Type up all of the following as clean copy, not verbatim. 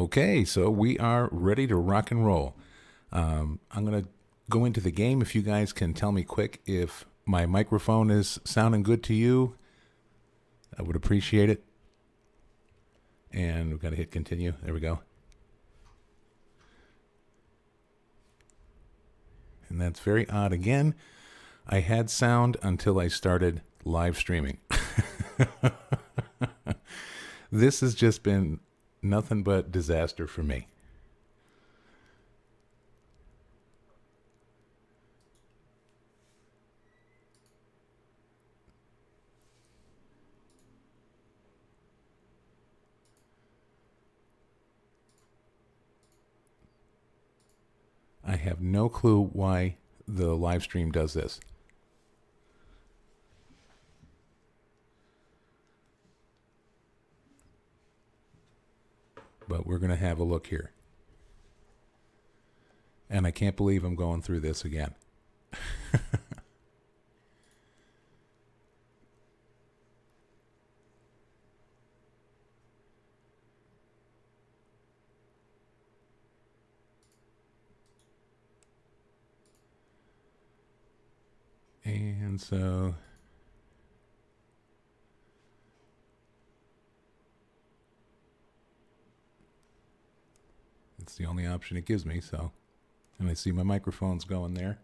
Okay, so we are ready to rock and roll. I'm going to go into the game. If you guys can tell me quick if my microphone is sounding good to you, I would appreciate it. And we've got to hit continue. There we go. And that's very odd again. I had sound until I started live streaming. This has just been nothing but disaster for me. I have no clue why the live stream does this. But we're going to have a look here. And I can't believe I'm going through this again. And so it's the only option it gives me. So, and I see my microphone's going there.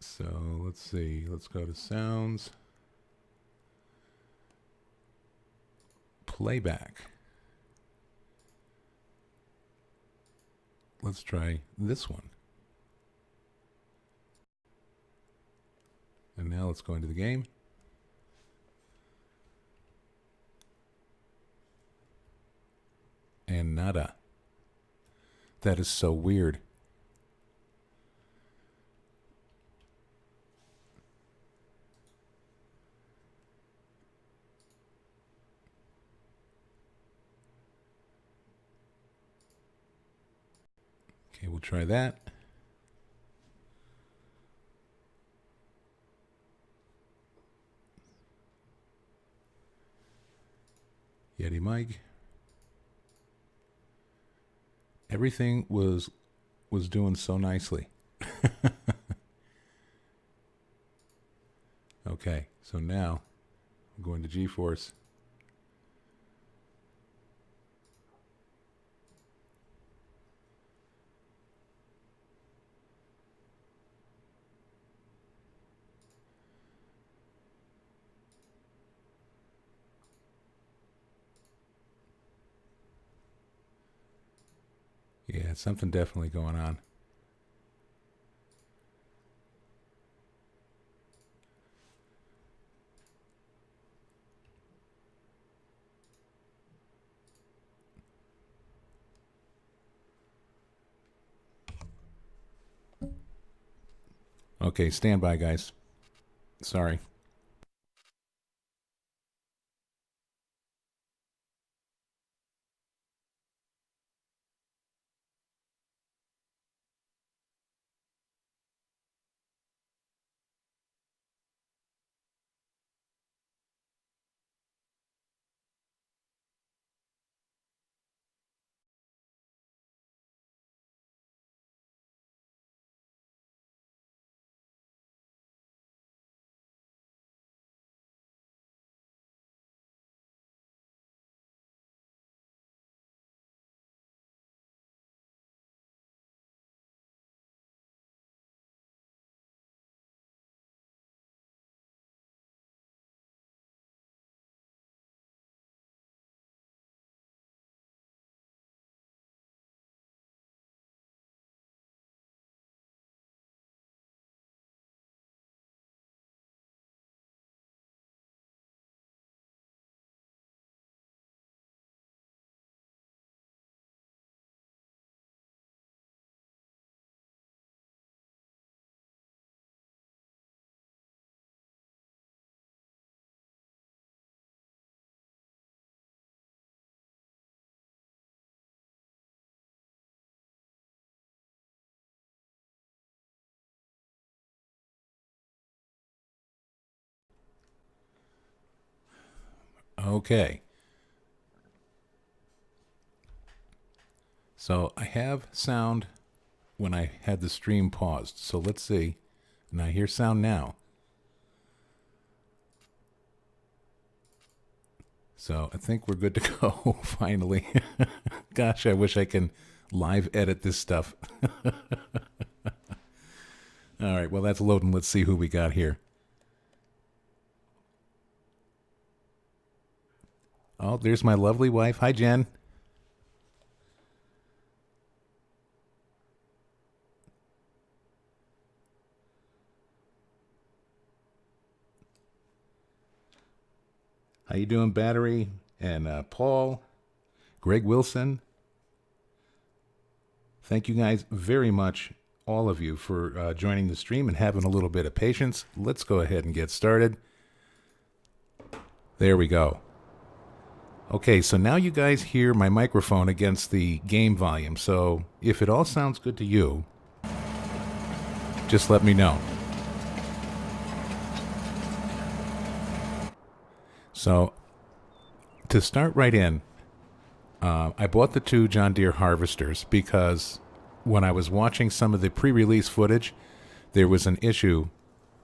So let's see. Let's go to sounds. Playback. Let's try this one. And now let's go into the game. And nada. That is so weird. Okay, we'll try that. Yeti mic. Everything was doing so nicely. Okay, so now I'm going to GeForce. Yeah, something definitely going on. Okay, stand by, guys. Sorry. Okay. So I have sound when I had the stream paused. So let's see. And I hear sound now. So I think we're good to go, finally. Gosh, I wish I can live edit this stuff. All right, well, that's loading. Let's see who we got here. Oh, there's my lovely wife. Hi, Jen. How you doing, Battery? And Paul, Greg Wilson. Thank you guys very much, all of you, for joining the stream and having a little bit of patience. Let's go ahead and get started. There we go. Okay, so now you guys hear my microphone against the game volume. So if it all sounds good to you, just let me know. So to start right in, I bought the 2 John Deere harvesters because when I was watching some of the pre-release footage, there was an issue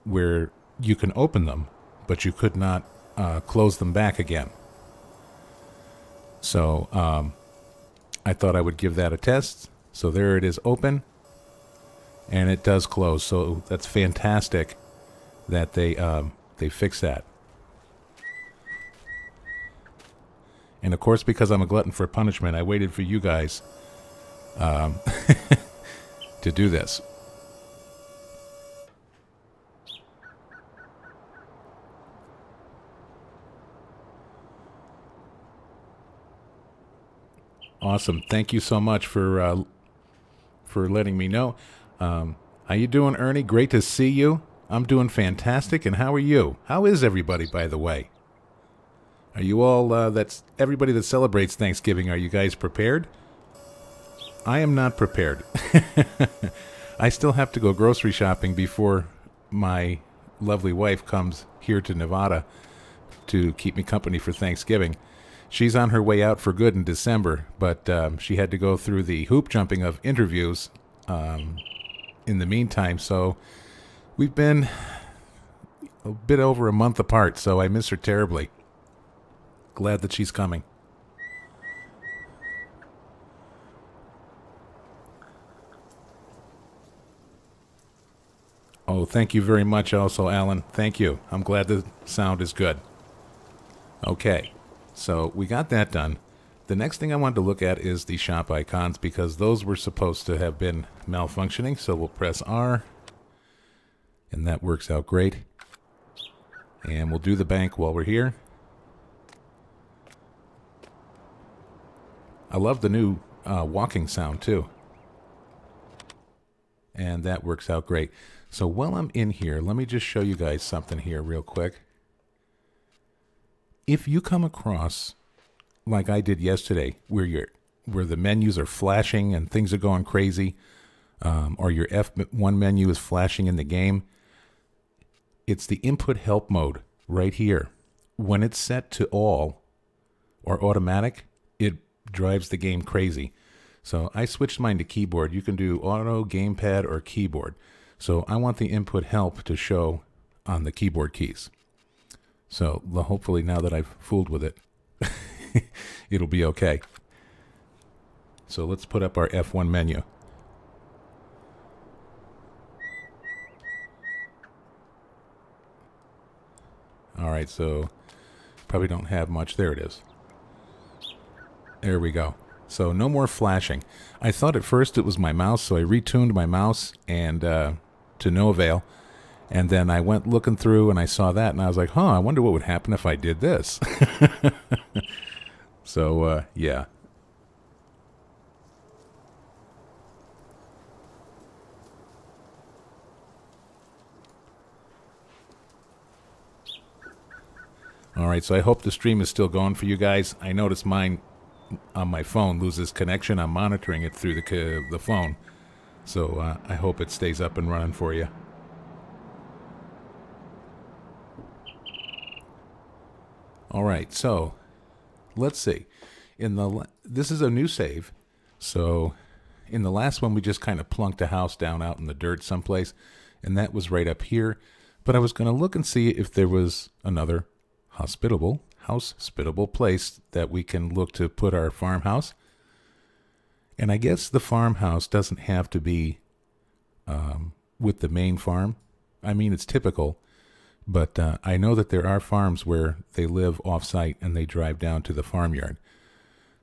where you can open them, but you could not close them back again. So I thought I would give that a test. So there it is, open, and it does close. So that's fantastic that they fixed that. And of course, because I'm a glutton for punishment, I waited for you guys to do this. Awesome. Thank you so much for letting me know. How you doing, Ernie? Great to see you. I'm doing fantastic. And how are you? How is everybody, by the way? Are you all, that's everybody that celebrates Thanksgiving, are you guys prepared? I am not prepared. I still have to go grocery shopping before my lovely wife comes here to Nevada to keep me company for Thanksgiving. She's on her way out for good in December, but she had to go through the hoop jumping of interviews in the meantime, so we've been a bit over a month apart, so I miss her terribly. Glad that she's coming. Oh, thank you very much also, Alan. Thank you. I'm glad the sound is good. Okay, so we got that done. The next thing I wanted to look at is the shop icons because those were supposed to have been malfunctioning. So we'll press R, and that works out great. And we'll do the bank while we're here. I love the new walking sound too. And that works out great. So while I'm in here, let me just show you guys something here real quick. If you come across, like I did yesterday, where the menus are flashing and things are going crazy, or your F1 menu is flashing in the game, it's the input help mode right here. When it's set to all or automatic, it drives the game crazy. So I switched mine to keyboard. You can do auto, gamepad, or keyboard. So I want the input help to show on the keyboard keys. So hopefully now that I've fooled with it, it'll be okay. So let's put up our F1 menu. All right, so probably don't have much. There it is. There we go. So no more flashing. I thought at first it was my mouse, so I retuned my mouse and to no avail. And then I went looking through and I saw that and I was like, huh, I wonder what would happen if I did this. So, yeah. All right, so I hope the stream is still going for you guys. I noticed mine on my phone loses connection. I'm monitoring it through the phone. So I hope it stays up and running for you. All right, so let's see. This is a new save. So in the last one, we just kind of plunked a house down out in the dirt someplace, and that was right up here. But I was going to look and see if there was another hospitable place that we can look to put our farmhouse. And I guess the farmhouse doesn't have to be with the main farm. I mean, it's typical, but I know that there are farms where they live off-site and they drive down to the farmyard.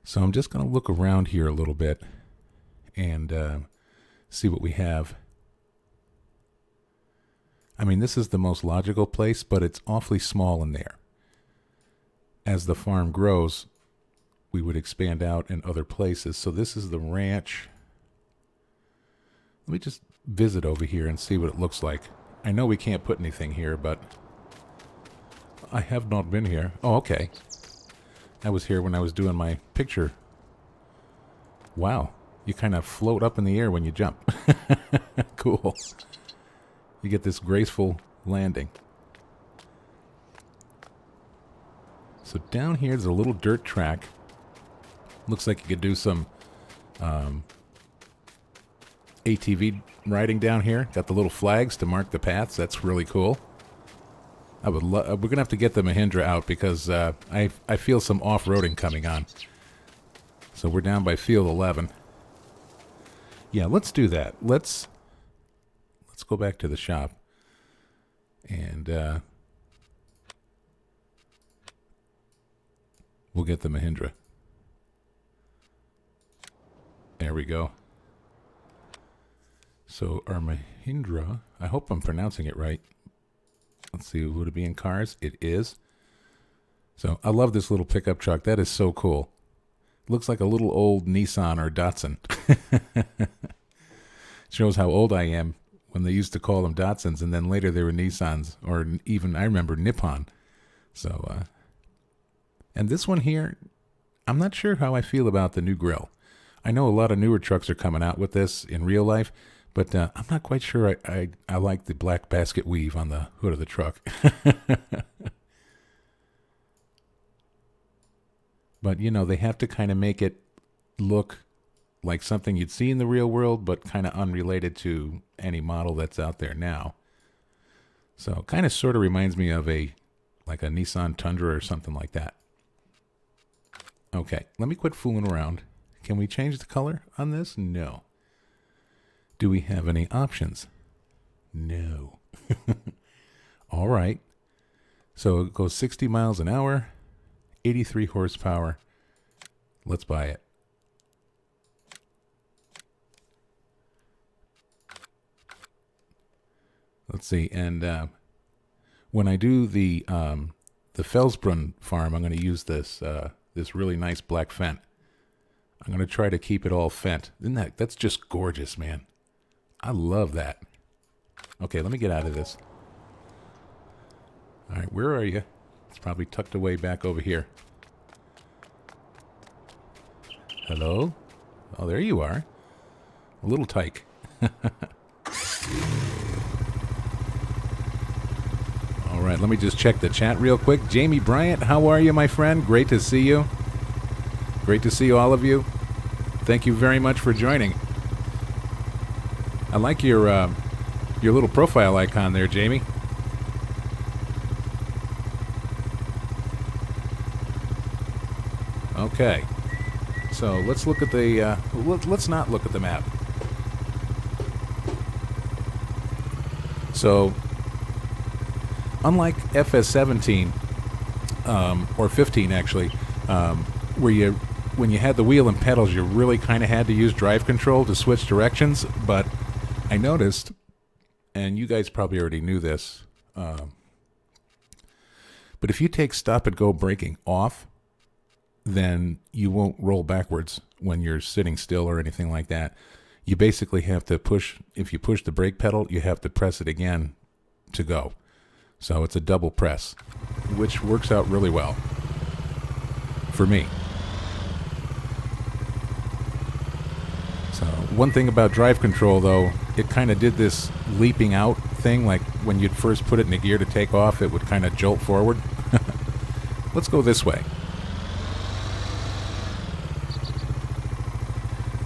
So I'm just going to look around here a little bit and see what we have. I mean, this is the most logical place, but it's awfully small in there. As the farm grows, we would expand out in other places. So this is the ranch. Let me just visit over here and see what it looks like. I know we can't put anything here, but I have not been here. Oh, okay. I was here when I was doing my picture. Wow. You kind of float up in the air when you jump. Cool. You get this graceful landing. So down here, there's a little dirt track. Looks like you could do some ATV riding down here. Got the little flags to mark the paths. That's really cool. I would we're gonna have to get the Mahindra out because I feel some off-roading coming on. So we're down by field 11. Yeah, let's do that. Let's go back to the shop and we'll get the Mahindra. There we go. So our Mahindra, I hope I'm pronouncing it right. Let's see, would it be in cars? It is. So I love this little pickup truck. That is so cool. Looks like a little old Nissan or Datsun. Shows how old I am when they used to call them Datsuns, and then later they were Nissans, or even I remember Nippon. So, and this one here, I'm not sure how I feel about the new grill. I know a lot of newer trucks are coming out with this in real life, but I'm not quite sure I like the black basket weave on the hood of the truck. But, you know, they have to kind of make it look like something you'd see in the real world, but kind of unrelated to any model that's out there now. So kind of sort of reminds me of like a Nissan Tundra or something like that. Okay, let me quit fooling around. Can we change the color on this? No. Do we have any options? No. All right. So it goes 60 miles an hour, 83 horsepower. Let's buy it. Let's see. And when I do the Felsbrunn farm, I'm going to use this this really nice black Fendt. I'm going to try to keep it all Fendt. That's just gorgeous, man. I love that. Okay, let me get out of this. All right, where are you? It's probably tucked away back over here. Hello? Oh, there you are. A little tyke. All right, let me just check the chat real quick. Jamie Bryant, how are you, my friend? Great to see you. Great to see all of you. Thank you very much for joining. I like your little profile icon there, Jamie. Okay. So let's look at the let's not look at the map. So unlike FS17 or 15 actually, where when you had the wheel and pedals, you really kind of had to use drive control to switch directions. But I noticed, and you guys probably already knew this, but if you take stop and go braking off, then you won't roll backwards when you're sitting still or anything like that. You basically have to push, if you push the brake pedal, you have to press it again to go. So it's a double press, which works out really well for me. So one thing about drive control, though, it kind of did this leaping out thing, like when you'd first put it in a gear to take off, it would kind of jolt forward. Let's go this way.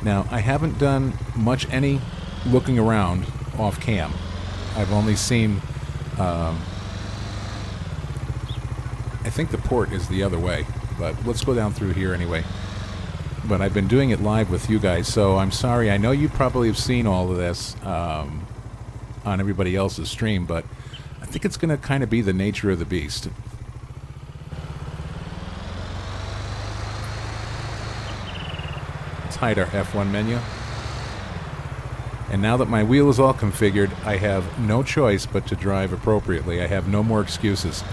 Now, I haven't done much any looking around off cam. I've only seen, I think the port is the other way, but let's go down through here anyway. But I've been doing it live with you guys, so I'm sorry. I know you probably have seen all of this on everybody else's stream, but I think it's going to kind of be the nature of the beast. Let's hide our F1 menu. And now that my wheel is all configured, I have no choice but to drive appropriately. I have no more excuses.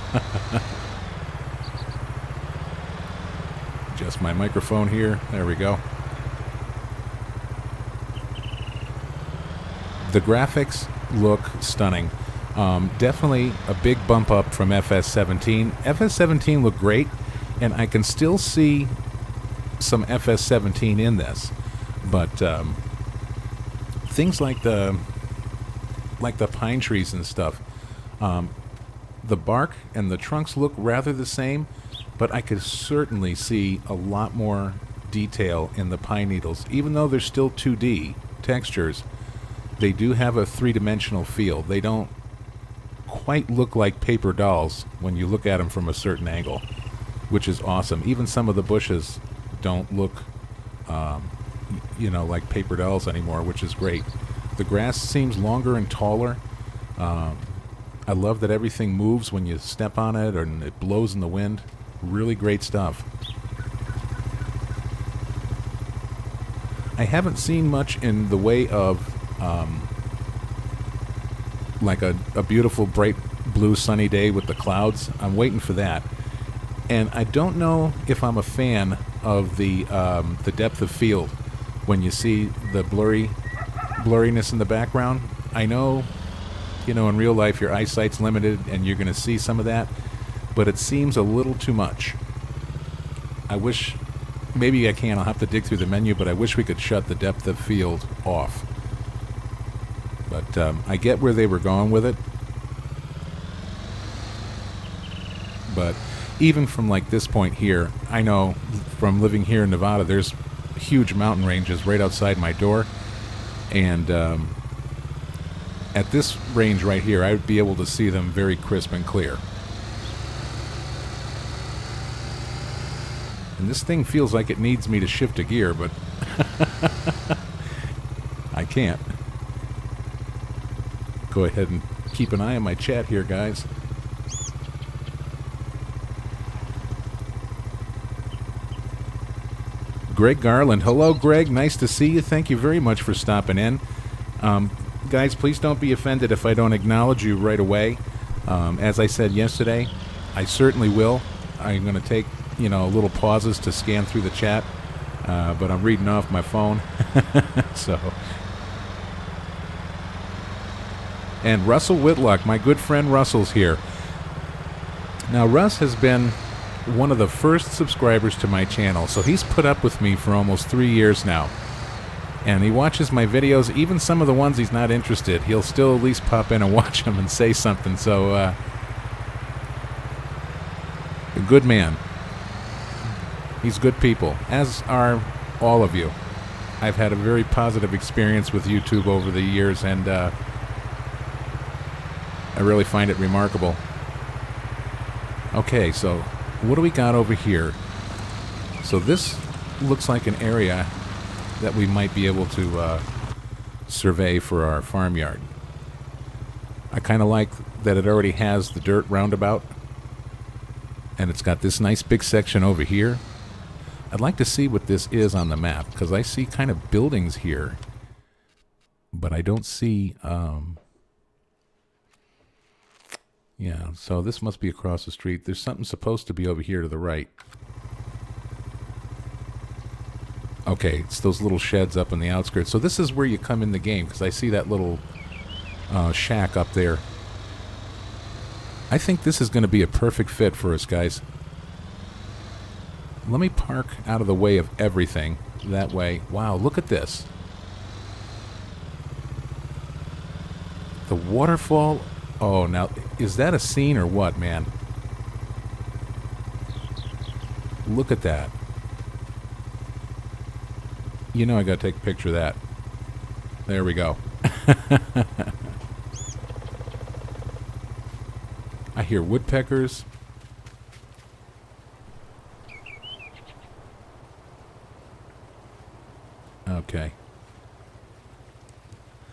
Just my microphone here. There we go. The graphics look stunning. Definitely a big bump up from FS17. FS17 looked great, and I can still see some FS17 in this. But things like the pine trees and stuff, the bark and the trunks look rather the same, but I could certainly see a lot more detail in the pine needles. Even though they're still 2D textures, they do have a three-dimensional feel. They don't quite look like paper dolls when you look at them from a certain angle, which is awesome. Even some of the bushes don't look you know, like paper dolls anymore, which is great. The grass seems longer and taller. I love that everything moves when you step on it, and it blows in the wind. Really great stuff. I haven't seen much in the way of like a beautiful bright blue sunny day with the clouds. I'm waiting for that. And I don't know if I'm a fan of the depth of field when you see the blurriness in the background. I know, you know, in real life your eyesight's limited and you're going to see some of that, but it seems a little too much. I wish, maybe I can, I'll have to dig through the menu, but I wish we could shut the depth of field off. But I get where they were going with it. But even from like this point here, I know from living here in Nevada, there's huge mountain ranges right outside my door. And at this range right here, I would be able to see them very crisp and clear. And this thing feels like it needs me to shift a gear, but I can't. Go ahead and keep an eye on my chat here, guys. Greg Garland. Hello, Greg. Nice to see you. Thank you very much for stopping in. Guys, please don't be offended if I don't acknowledge you right away. As I said yesterday, I certainly will. I'm going to take, you know, little pauses to scan through the chat, but I'm reading off my phone. So. And Russell Whitlock, my good friend Russell's here. Now, Russ has been one of the first subscribers to my channel, so he's put up with me for almost 3 years now. And he watches my videos, even some of the ones he's not interested. He'll still at least pop in and watch them and say something. So, a good man. He's good people, as are all of you. I've had a very positive experience with YouTube over the years, and I really find it remarkable. Okay, so what do we got over here? So this looks like an area that we might be able to survey for our farmyard. I kind of like that it already has the dirt roundabout, and it's got this nice big section over here. I'd like to see what this is on the map, because I see kind of buildings here, but I don't see... yeah, so this must be across the street. There's something supposed to be over here to the right. Okay, it's those little sheds up on the outskirts. So this is where you come in the game, because I see that little shack up there. I think this is going to be a perfect fit for us, guys. Let me park out of the way of everything. That way. Wow, look at this. The waterfall. Oh, now, is that a scene or what, man? Look at that. You know I gotta take a picture of that. There we go. I hear woodpeckers. Okay.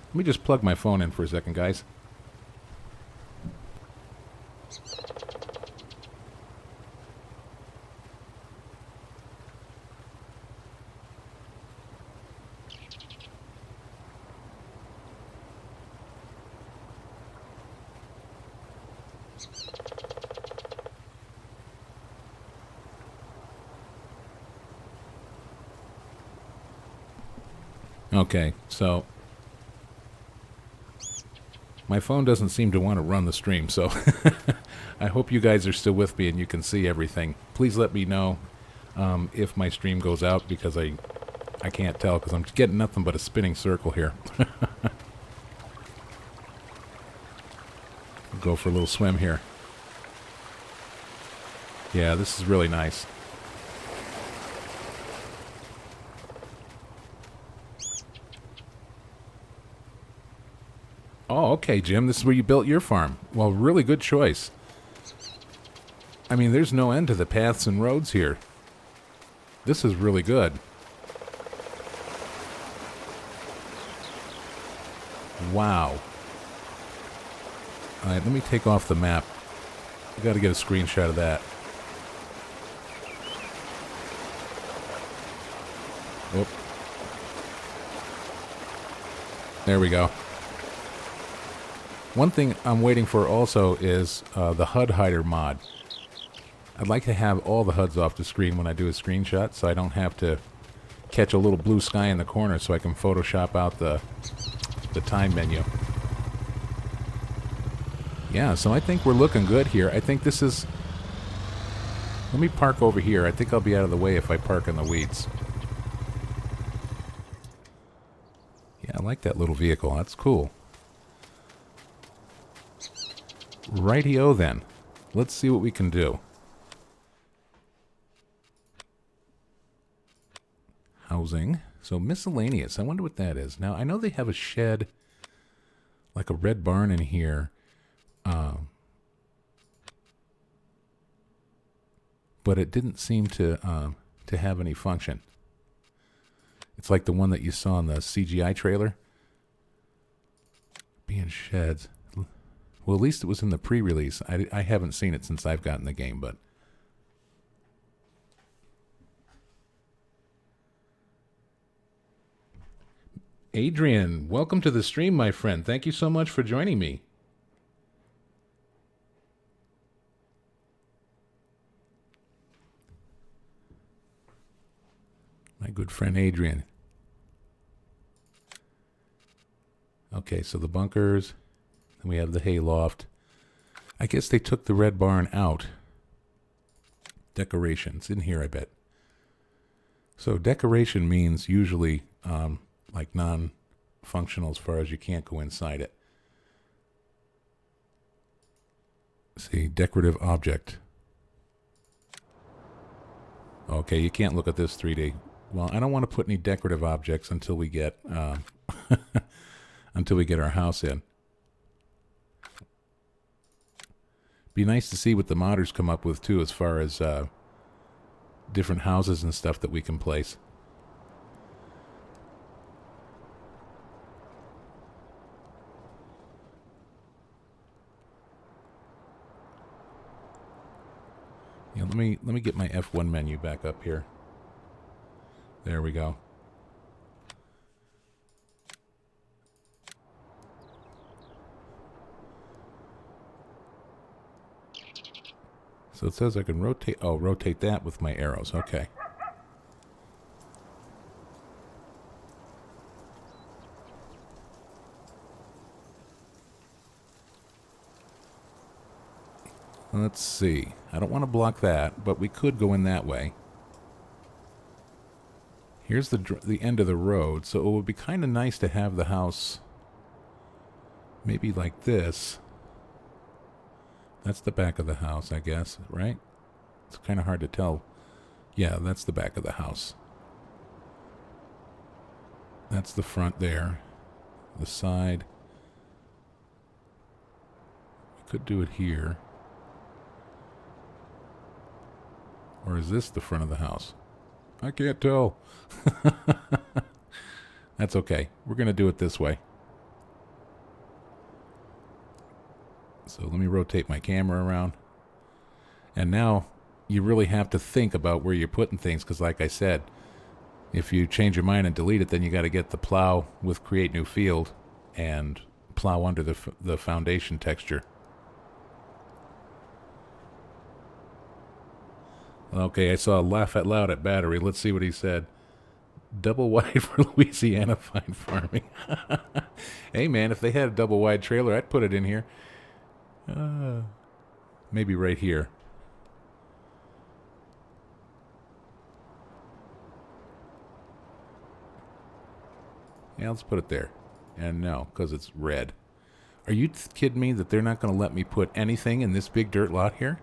Let me just plug my phone in for a second, guys. Okay, so my phone doesn't seem to want to run the stream, so I hope you guys are still with me and you can see everything. Please let me know if my stream goes out, because I can't tell, because I'm getting nothing but a spinning circle here. Go for a little swim here. Yeah, this is really nice. Oh, okay, Jim, this is where you built your farm. Well, really good choice. I mean, there's no end to the paths and roads here. This is really good. Wow. All right, let me take off the map. I got to get a screenshot of that. Whoop. There we go. One thing I'm waiting for also is the HUD hider mod. I'd like to have all the HUDs off the screen when I do a screenshot, so I don't have to catch a little blue sky in the corner, so I can Photoshop out the time menu. Yeah, so I think we're looking good here. I think this is... Let me park over here. I think I'll be out of the way if I park in the weeds. Yeah, I like that little vehicle. That's cool. Rightio then. Let's see what we can do. Housing. So miscellaneous. I wonder what that is. Now, I know they have a shed, like a red barn in here. But it didn't seem to have any function. It's like the one that you saw in the CGI trailer. Being sheds. Well, at least it was in the pre-release. I haven't seen it since I've gotten the game, but... Adrian, welcome to the stream, my friend. Thank you so much for joining me. My good friend Adrian. Okay, so the bunkers... And we have the hayloft. I guess they took the red barn out. Decorations in here, I bet. So decoration means usually like non-functional as far as you can't go inside it. See, decorative object. Okay, you can't look at this 3D. Well, I don't want to put any decorative objects until we get until we get our house in. Be nice to see what the modders come up with, too, as far as different houses and stuff that we can place. Yeah, let me get my F1 menu back up here. There we go. So it says I can rotate... Oh, rotate that with my arrows. Okay. Let's see. I don't want to block that, but we could go in that way. Here's the end of the road, so it would be kind of nice to have the house maybe like this. That's the back of the house, I guess, right? It's kind of hard to tell. Yeah, that's the back of the house. That's the front there. The side. We could do it here. Or is this the front of the house? I can't tell. That's okay. We're going to do it this way. So let me rotate my camera around. And now you really have to think about where you're putting things, because like I said, if you change your mind and delete it, then you got to get the plow with create new field and plow under the foundation texture. Okay, I saw a laugh out loud at battery. Let's see what he said. Double wide for Louisiana fine farming. Hey man, if they had a double wide trailer, I'd put it in here. Maybe right here. Yeah, let's put it there. And no, because it's red. Are you kidding me that they're not going to let me put anything in this big dirt lot here?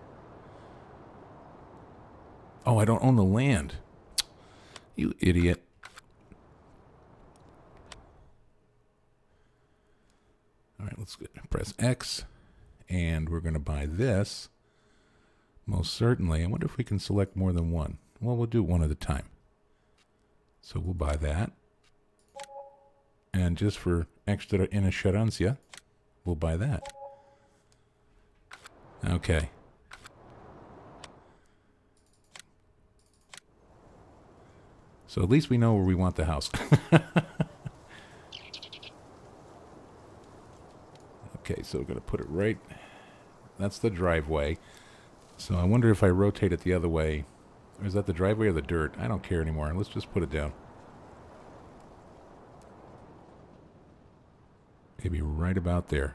Oh, I don't own the land. You idiot. All right, let's press X. And we're going to buy this. Most certainly. I wonder if we can select more than one. Well, we'll do one at a time. So we'll buy that. And just for extra inasurancia, we'll buy that. Okay. So at least we know where we want the house. Okay, so we're going to put it right. That's the driveway. So I wonder if I rotate it the other way. Or is that the driveway or the dirt? I don't care anymore. Let's just put it down. Maybe right about there.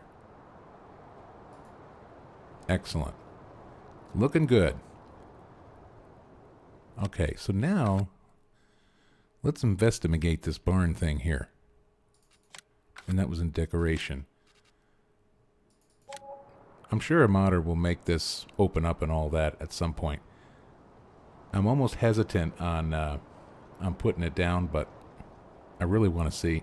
Excellent. Looking good. Okay, so now let's investigate this barn thing here. And that was in decoration. I'm sure a modder will make this open up and all that at some point. I'm almost hesitant on putting it down, but I really want to see.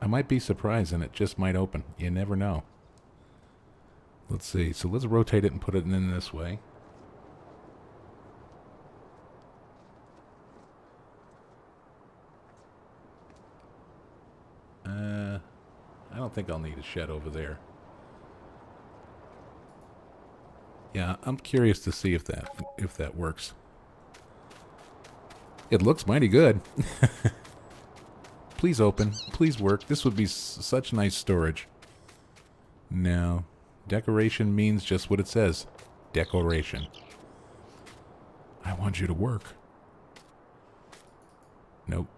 I might be surprised and it just might open. You never know. Let's see. So let's rotate it and put it in this way. I don't think I'll need a shed over there. Yeah, I'm curious to see if that works. It looks mighty good. Please open. Please work. This would be such nice storage. No. Decoration means just what it says. Decoration. I want you to work. Nope.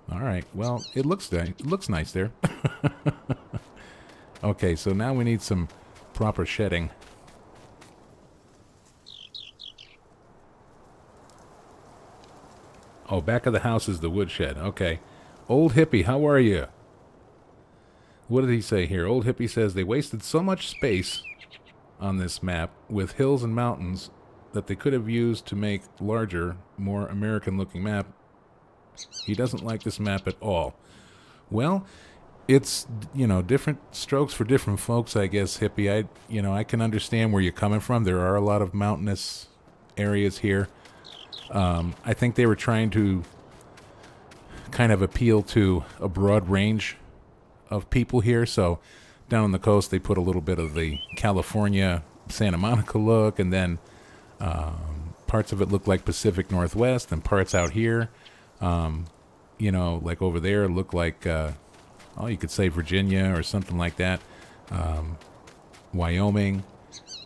All right. Well, it looks nice there. Okay, so now we need some proper shedding. Oh, back of the house is the woodshed. Okay. Old Hippie, how are you? What did he say here? Old Hippie says they wasted so much space on this map with hills and mountains that they could have used to make larger, more American-looking map. He doesn't like this map at all. Well, it's, you know, different strokes for different folks, I guess, Hippie. I can understand where you're coming from. There are a lot of mountainous areas here. I think they were trying to kind of appeal to a broad range of people here. So down on the coast, they put a little bit of the California, Santa Monica look, and then parts of it look like Pacific Northwest, and parts out here, like over there, look like, you could say Virginia or something like that, Wyoming.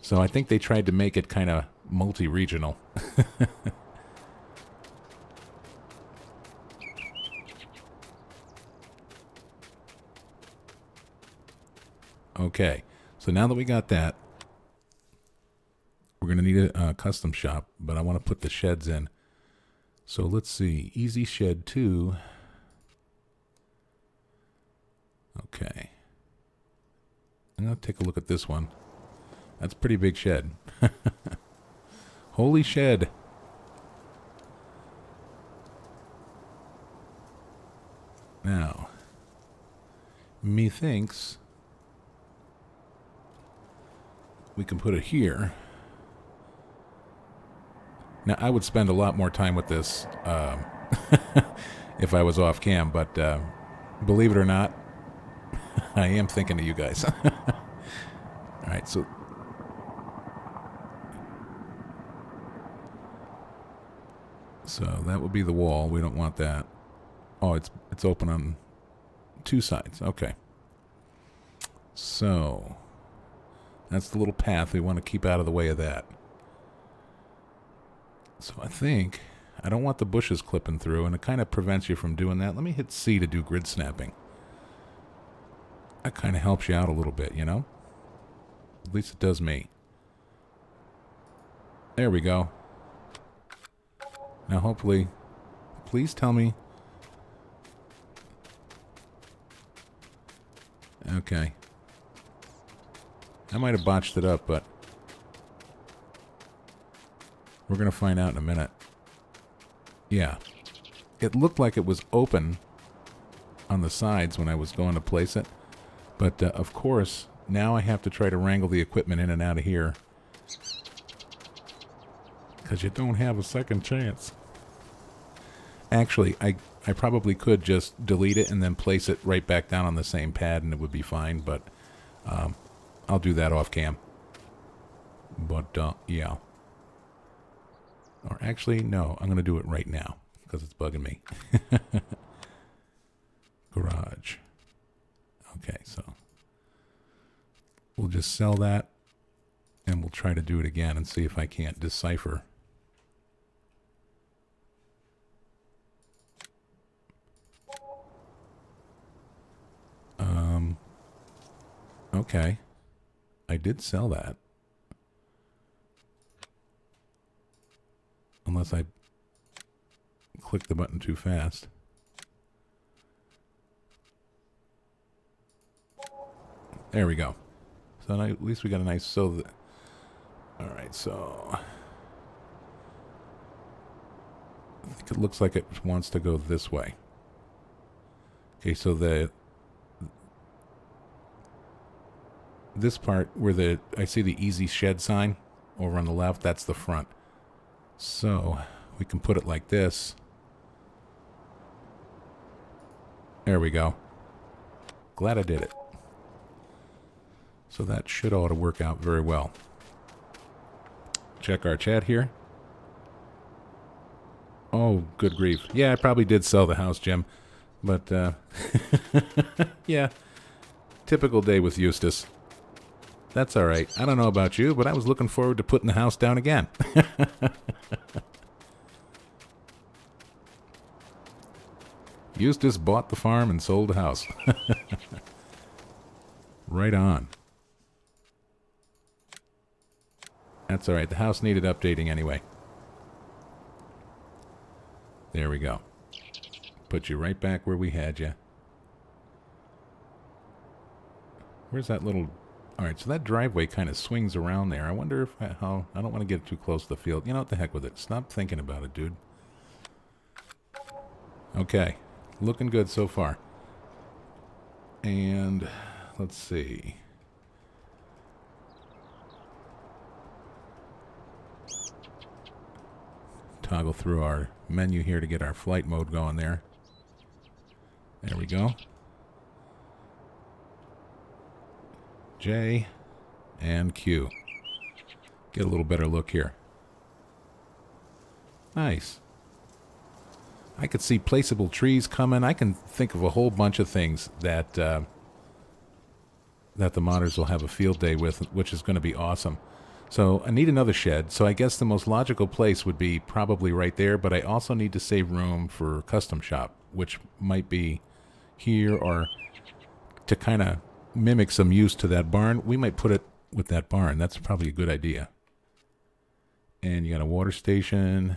So I think they tried to make it kind of multi-regional. Okay, so now that we got that, we're going to need a custom shop, but I want to put the sheds in. So let's see, Easy Shed 2. Okay. I'm going to take a look at this one. That's a pretty big shed. Holy shed. Now, methinks we can put it here. Now, I would spend a lot more time with this if I was off cam, but believe it or not, I am thinking of you guys. All right, so that would be the wall. We don't want that. Oh, it's open on two sides. Okay. So that's the little path. We want to keep out of the way of that. So I think I don't want the bushes clipping through, and it kind of prevents you from doing that. Let me hit C to do grid snapping. That kind of helps you out a little bit, you know? At least it does me. There we go. Now hopefully, please tell me. Okay. I might have botched it up, but we're going to find out in a minute. Yeah. It looked like it was open on the sides when I was going to place it. But, of course, now I have to try to wrangle the equipment in and out of here. Because you don't have a second chance. Actually, I probably could just delete it and then place it right back down on the same pad and it would be fine. But I'll do that off cam. But, yeah. Or actually, no, I'm going to do it right now because it's bugging me. Garage. Okay, so we'll just sell that and we'll try to do it again and see if I can't decipher. Okay. I did sell that. Unless I clicked the button too fast. There we go. So now at least we got a nice... Alright, so... I think it looks like it wants to go this way. Okay, so this part where I see the easy shed sign over on the left, that's the front. So we can put it like this. There we go. Glad I did it. So that should ought to work out very well. Check our chat here. Oh, good grief. Yeah, I probably did sell the house, Jim. But, yeah. Typical day with Eustace. That's all right. I don't know about you, but I was looking forward to putting the house down again. Eustace bought the farm and sold the house. Right on. That's all right. The house needed updating anyway. There we go. Put you right back where we had you. Where's that little... All right, so that driveway kind of swings around there. I wonder if how... I don't want to get too close to the field. You know what the heck with it. Stop thinking about it, dude. Okay. Looking good so far. And let's see. Toggle through our menu here to get our flight mode going there. There we go. J and Q. Get a little better look here. Nice. I could see placeable trees coming. I can think of a whole bunch of things that that the modders will have a field day with, which is going to be awesome. So I need another shed. So I guess the most logical place would be probably right there, but I also need to save room for custom shop, which might be here, or to kind of mimic some use to that barn. We might put it with that barn. That's probably a good idea. And you got a water station.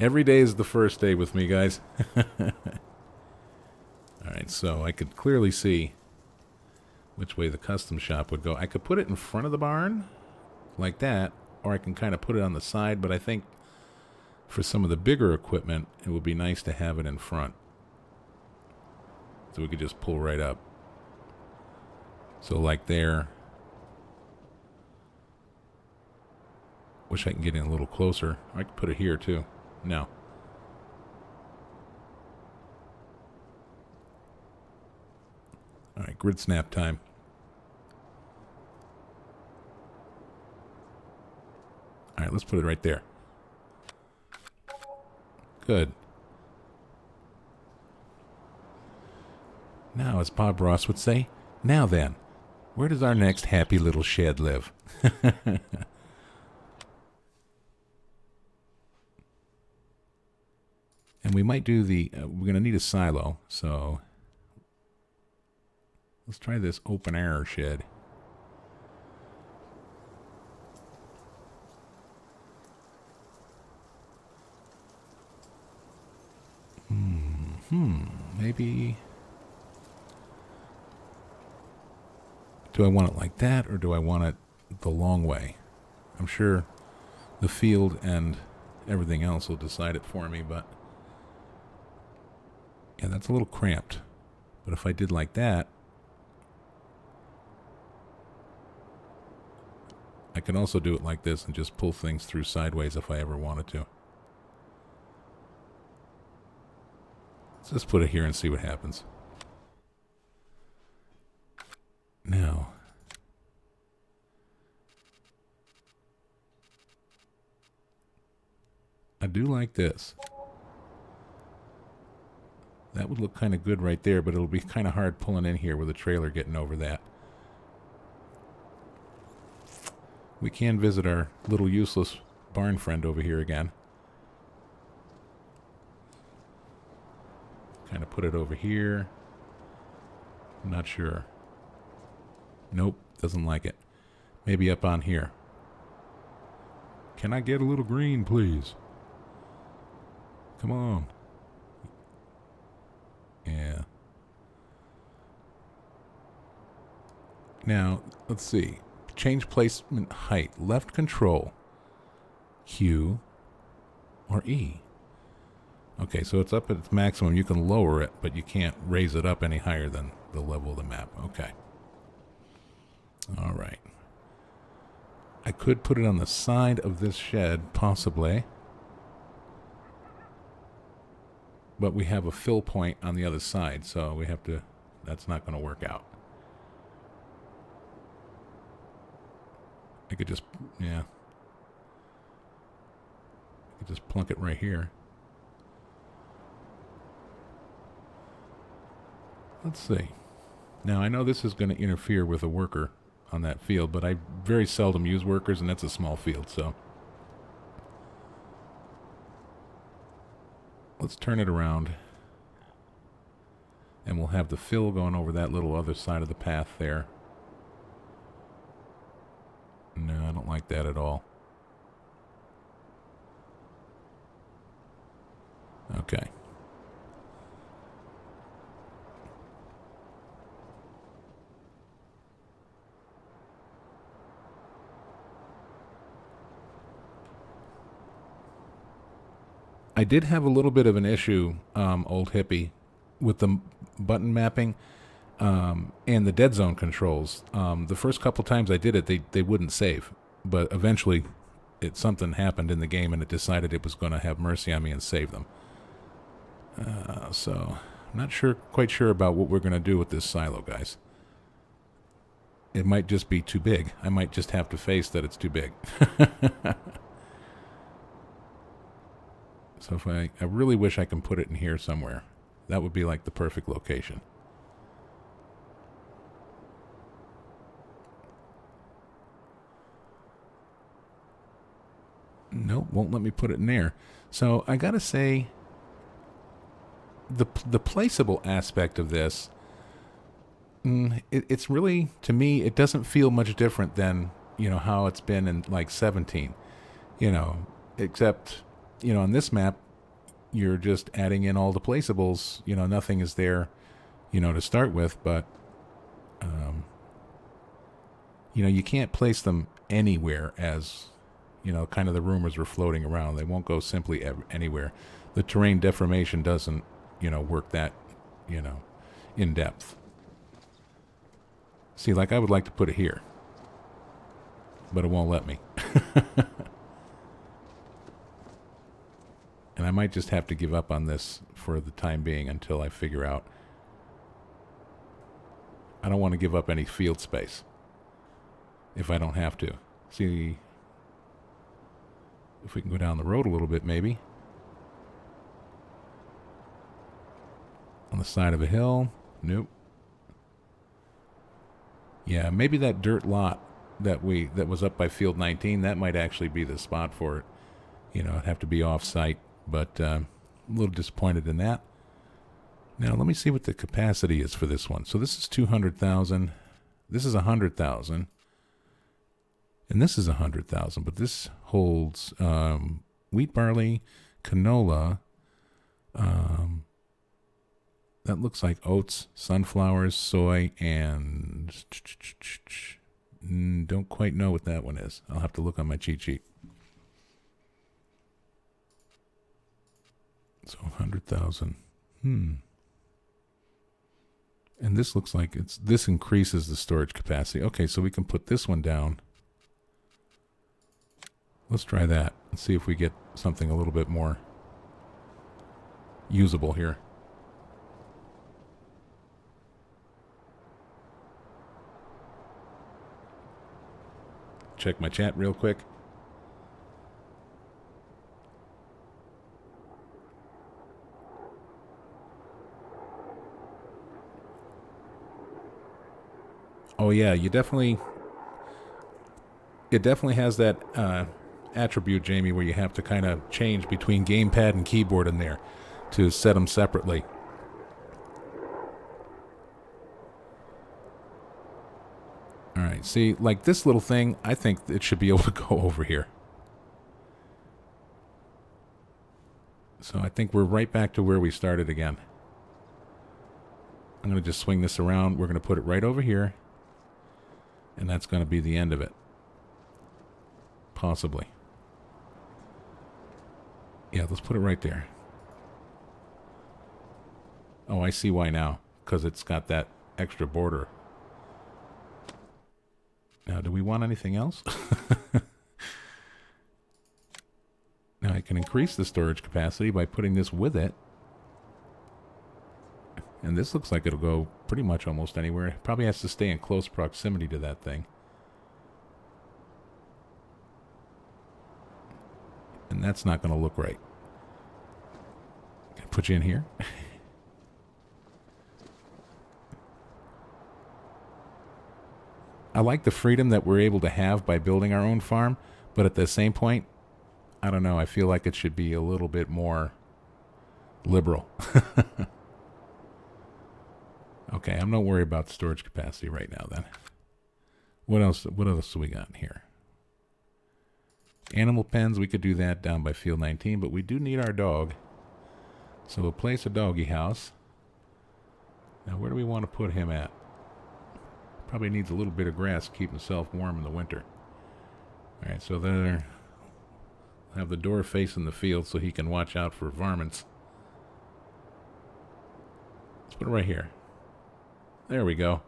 Every day is the first day with me, guys. Alright, so I could clearly see which way the custom shop would go. I could put it in front of the barn, like that, or I can kind of put it on the side, but I think for some of the bigger equipment, it would be nice to have it in front. So we could just pull right up. So like there. Wish I can get in a little closer. I could put it here too. No. Alright, grid snap time. Alright, let's put it right there. Good. Now, as Bob Ross would say, now then, where does our next happy little shed live? And we might do the, we're going to need a silo, so let's try this open air shed. Maybe, do I want it like that, or do I want it the long way? I'm sure the field and everything else will decide it for me, but yeah, that's a little cramped. But if I did like that, I can also do it like this and just pull things through sideways if I ever wanted to. Let's just put it here and see what happens. Now, I do like this. That would look kind of good right there, but it'll be kind of hard pulling in here with a trailer getting over that. We can visit our little useless barn friend over here again. Kind of put it over here. I'm not sure. Nope, doesn't like it. Maybe up on here. Can I get a little green, please? Come on. Yeah. Now, let's see. Change placement height. Left control. Q or E. Okay, so it's up at its maximum. You can lower it, but you can't raise it up any higher than the level of the map. Okay. All right. I could put it on the side of this shed, possibly. But we have a fill point on the other side, so we have to... That's not going to work out. I could just... Yeah. I could just plunk it right here. Let's see. Now, I know this is going to interfere with a worker on that field, but I very seldom use workers, and that's a small field, so... Let's turn it around. And we'll have the fill going over that little other side of the path there. No, I don't like that at all. Okay. I did have a little bit of an issue, old hippie, with the button mapping and the dead zone controls. The first couple times I did it, they wouldn't save. But eventually, something happened in the game and it decided it was going to have mercy on me and save them. So, I'm not quite sure about what we're going to do with this silo, guys. It might just be too big. I might just have to face that it's too big. So if I really wish I can put it in here somewhere. That would be like the perfect location. Nope, won't let me put it in there. So I gotta say, the placeable aspect of this, it's really, to me, it doesn't feel much different than, how it's been in like 17. Except... on this map, you're just adding in all the placeables. You know, nothing is there, you know, to start with, but, you know, you can't place them anywhere as, you know, kind of the rumors were floating around. They won't go simply anywhere. The terrain deformation doesn't, you know, work that, you know, in depth. See, like I would like to put it here, but it won't let me. And I might just have to give up on this for the time being until I figure out. I don't want to give up any field space if I don't have to. See if we can go down the road a little bit, maybe. On the side of a hill. Nope. Yeah, maybe that dirt lot that was up by field 19, that might actually be the spot for it. You know, it'd have to be off-site, but I'm a little disappointed in that. Now, let me see what the capacity is for this one. So this is 200,000. This is 100,000. And this is 100,000, but this holds wheat, barley, canola. That looks like oats, sunflowers, soy, and don't quite know what that one is. I'll have to look on my cheat sheet. So 100,000. And this looks like this increases the storage capacity. Okay, so we can put this one down. Let's try that and see if we get something a little bit more usable here. Check my chat real quick. Oh yeah, it definitely has that attribute, Jamie, where you have to kind of change between gamepad and keyboard in there to set them separately. All right, see, like this little thing, I think it should be able to go over here. So I think we're right back to where we started again. I'm going to just swing this around. We're going to put it right over here. And that's going to be the end of it. Possibly. Yeah, let's put it right there. Oh, I see why now. Because it's got that extra border. Now, do we want anything else? Now, I can increase the storage capacity by putting this with it. And this looks like it'll go pretty much almost anywhere. It probably has to stay in close proximity to that thing. And that's not going to look right. Can I put you in here? I like the freedom that we're able to have by building our own farm, but at the same point, I don't know, I feel like it should be a little bit more liberal. Okay, I'm not worried about storage capacity right now then. What else do we got in here? Animal pens, we could do that down by field 19, but we do need our dog. So we'll place a doggy house. Now where do we want to put him at? Probably needs a little bit of grass to keep himself warm in the winter. Alright, so there, have the door facing the field so he can watch out for varmints. Let's put it right here. There we go.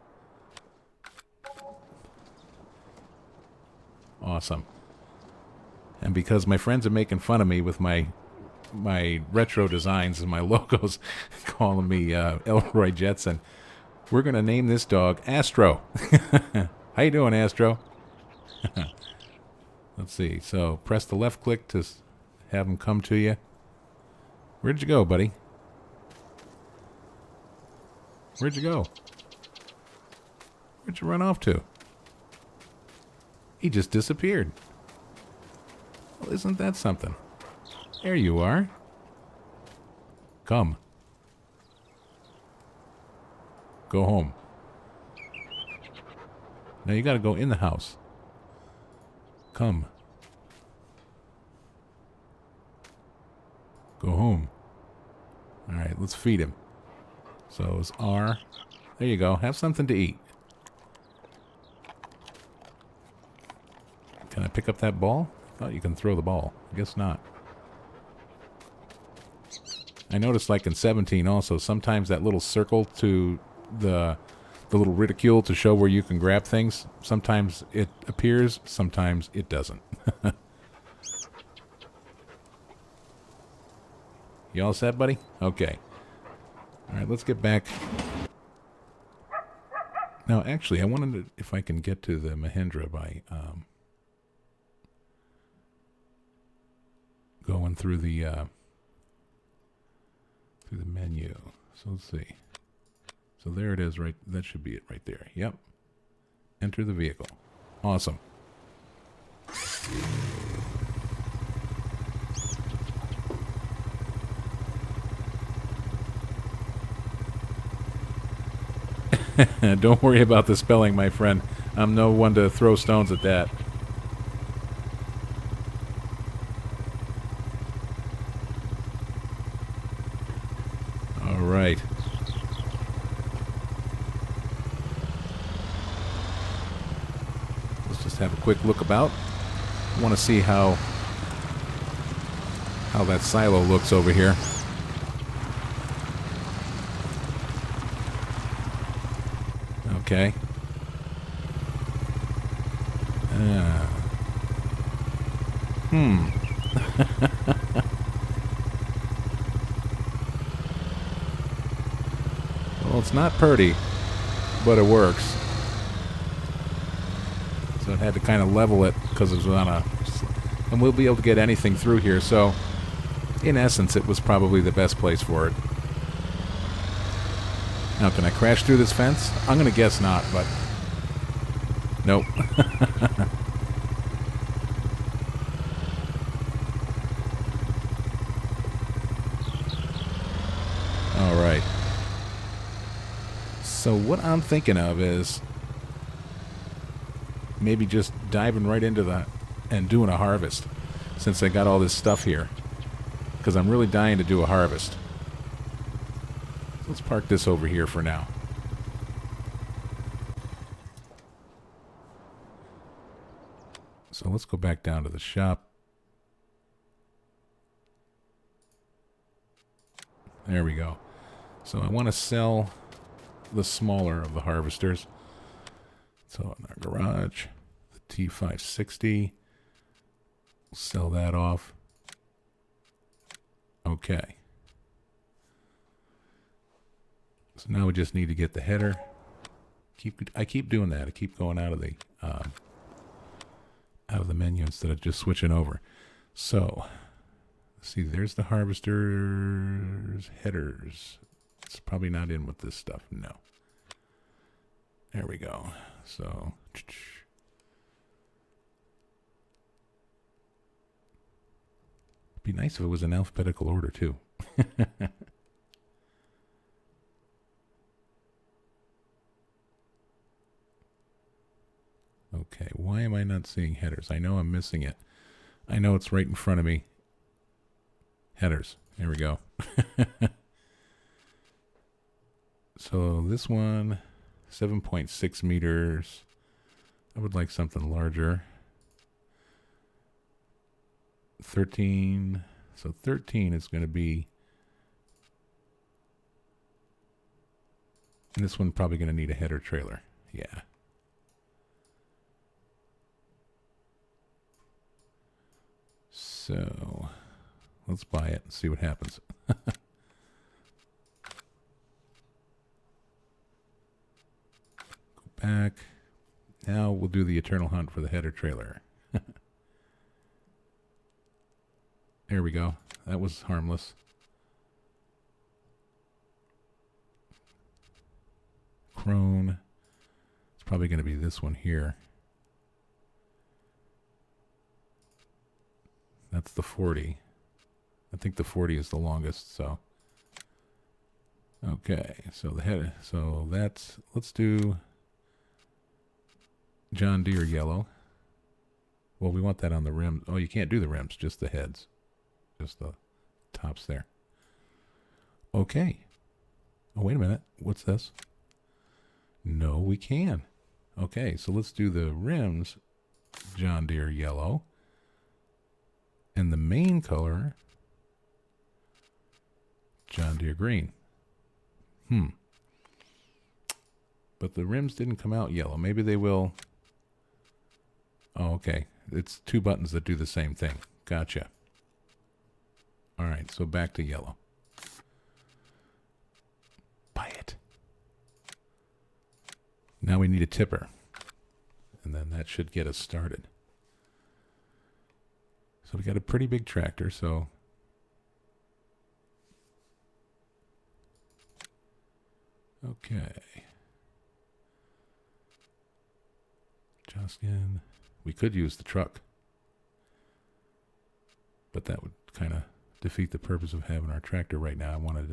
Awesome. And because my friends are making fun of me with my retro designs and my logos, calling me Elroy Jetson, we're going to name this dog Astro. How you doing, Astro? Let's see. So press the left click to have him come to you. Where'd you go, buddy? Where'd you go? Where'd you run off to? He just disappeared. Well, isn't that something? There you are. Come. Go home. Now you gotta go in the house. Come. Go home. let's feed him. So it's R. There you go. Have something to eat. Can I pick up that ball? I thought you can throw the ball. I guess not. I noticed like in 17 also, sometimes that little circle to the little reticule to show where you can grab things, sometimes it appears, sometimes it doesn't. You all set, buddy? Okay. All right, let's get back. Now, actually, I wanted to, if I can get to the Mahindra by going through the menu. So let's see. So there it is, right? That should be it right there. Yep. Enter the vehicle. Awesome. Don't worry about the spelling, my friend. I'm no one to throw stones at that. All right. Let's just have a quick look about. I want to see how that silo looks over here. Okay. Well, it's not pretty, but it works. So it had to kind of level it because it was on a... And we'll be able to get anything through here, so in essence, it was probably the best place for it. Now, can I crash through this fence? I'm going to guess not, but... Nope. All right. So what I'm thinking of is maybe just diving right into the... and doing a harvest, since I got all this stuff here. Because I'm really dying to do a harvest. Let's park this over here for now. So let's go back down to the shop. There we go. So I want to sell the smaller of the harvesters. So in our garage, the T560. Sell that off. Okay. So now we just need to get the header. I keep doing that. I keep going out of the menu instead of just switching over. So, let's see. There's the harvesters headers. It's probably not in with this stuff. No. There we go. So, it'd be nice if it was in alphabetical order too. Okay, why am I not seeing headers? I know I'm missing it. I know it's right in front of me. Headers. There we go. So this one, 7.6 meters. I would like something larger. 13. So 13 is going to be... And this one probably going to need a header trailer. Yeah. So, let's buy it and see what happens. Go back. Now we'll do the eternal hunt for the header trailer. There we go. That was harmless. Crone. It's probably going to be this one here. That's the 40. I think the 40 is the longest, so. Okay, so the head, so that's, let's do John Deere yellow. Well, we want that on the rim. Oh, you can't do the rims, just the heads. Just the tops there. okay. Oh, wait a minute. What's this? No, we can. Okay, so let's do the rims John Deere yellow. And the main color, John Deere green. But the rims didn't come out yellow. Maybe they will. Oh, okay. It's two buttons that do the same thing. Gotcha. All right, so back to yellow. Buy it. Now we need a tipper. And then that should get us started. So we got a pretty big tractor, so okay. Joskin. We could use the truck. But that would kind of defeat the purpose of having our tractor right now. I wanted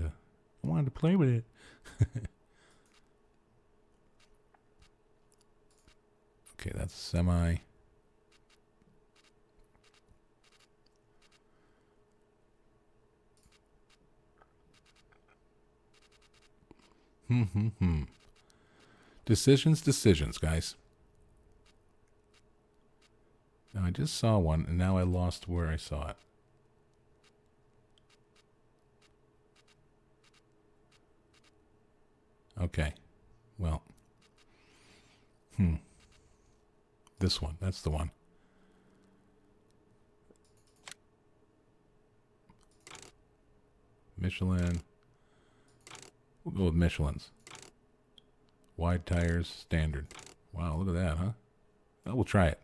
to play with it. Okay, that's semi. Decisions, guys. Now, I just saw one, and now I lost where I saw it. Okay. Well. This one. That's the one. Michelin. We'll go with Michelin's. Wide tires, standard. Wow, look at that, huh? Well, we'll try it.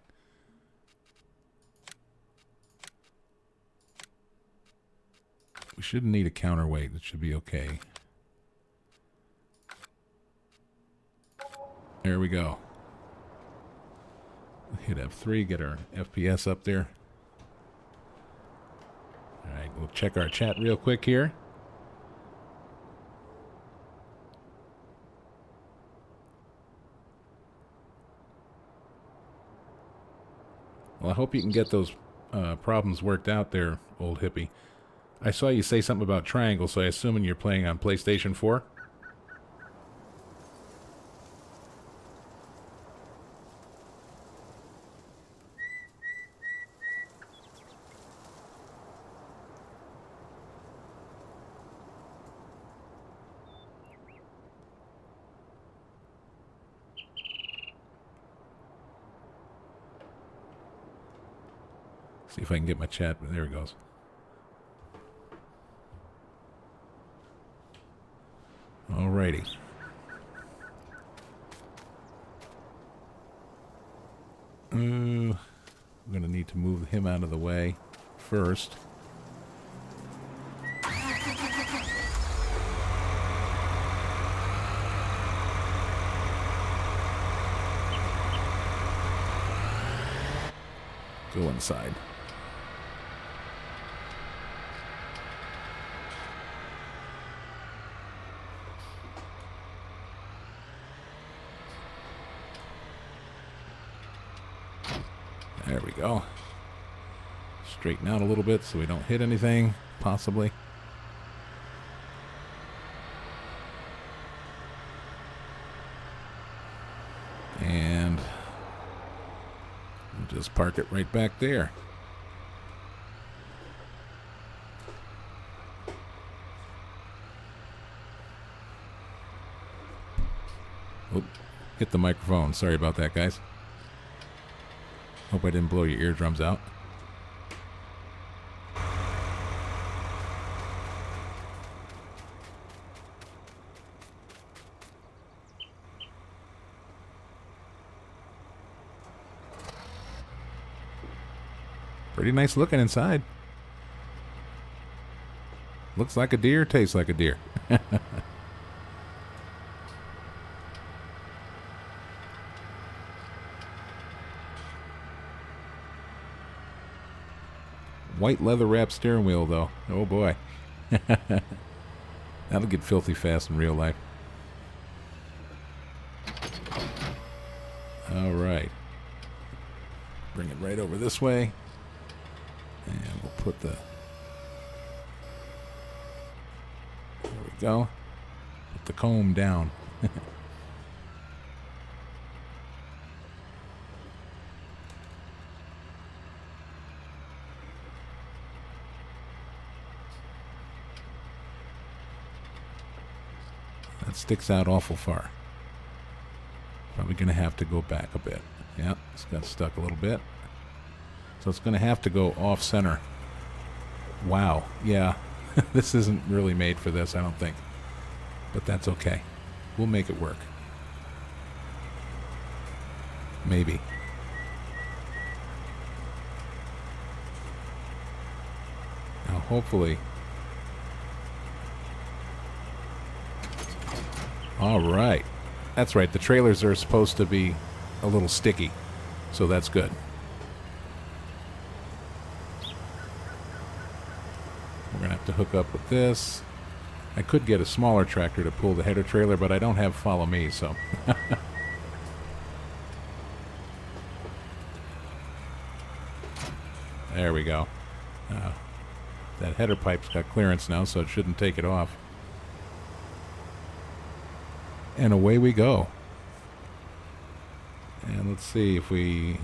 We shouldn't need a counterweight. It should be okay. There we go. Hit F3, get our FPS up there. All right, we'll check our chat real quick here. Well, I hope you can get those problems worked out there, old hippie. I saw you say something about triangle, so I assume you're playing on PlayStation 4? See if I can get my chat. There it goes. Alrighty. I'm going to need to move him out of the way first. Go inside. There we go. Straighten out a little bit so we don't hit anything, possibly. And we'll just park it right back there. Oh, hit the microphone. Sorry about that, guys. Hope I didn't blow your eardrums out. Pretty nice looking inside. Looks like a deer, tastes like a deer. White leather wrapped steering wheel, though. Oh boy. That'll get filthy fast in real life. All right. Bring it right over this way. And we'll put the... There we we go. Put the comb down. That sticks out awful far. Probably going to have to go back a bit. Yeah, it's got stuck a little bit. So it's going to have to go off center. Wow. Yeah. This isn't really made for this, I don't think. But that's okay. We'll make it work. Maybe. Now, hopefully... All right. That's right. The trailers are supposed to be a little sticky, so that's good. We're going to have to hook up with this. I could get a smaller tractor to pull the header trailer, but I don't have follow me, so... There we go. That header pipe's got clearance now, so it shouldn't take it off. And away we go. And let's see if we...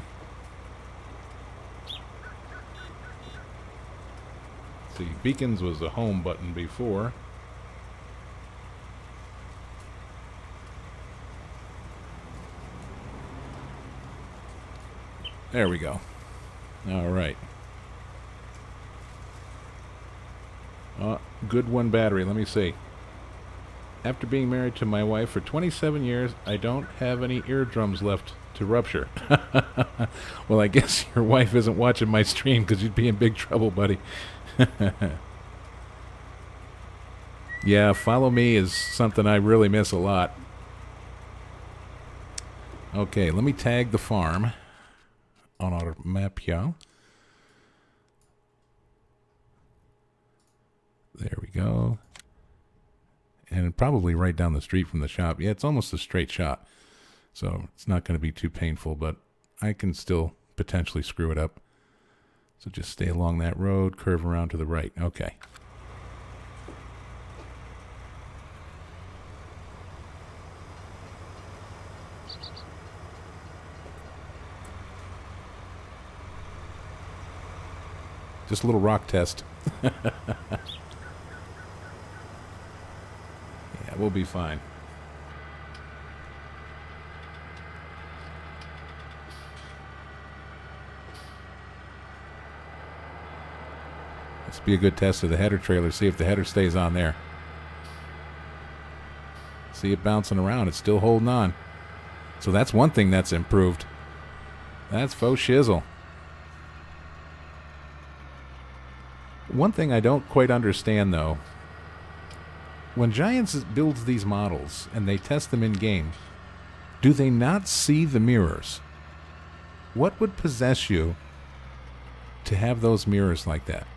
Let's see, beacons was the home button before. There we go. All right. Good one battery. Let me see. After being married to my wife for 27 years, I don't have any eardrums left to rupture. Well, I guess your wife isn't watching my stream because you'd be in big trouble, buddy. Yeah, follow me is something I really miss a lot. Okay, let me tag the farm on our map here. There we go. And probably right down the street from the shop. Yeah, it's almost a straight shot. So it's not going to be too painful, but I can still potentially screw it up. So just stay along that road, curve around to the right. Okay. Just a little rock test. Yeah, we'll be fine. This will be a good test of the header trailer. See if the header stays on there. See it bouncing around. It's still holding on. So that's one thing that's improved. That's faux shizzle. One thing I don't quite understand, though, when Giants builds these models and they test them in-game, do they not see the mirrors? What would possess you to have those mirrors like that?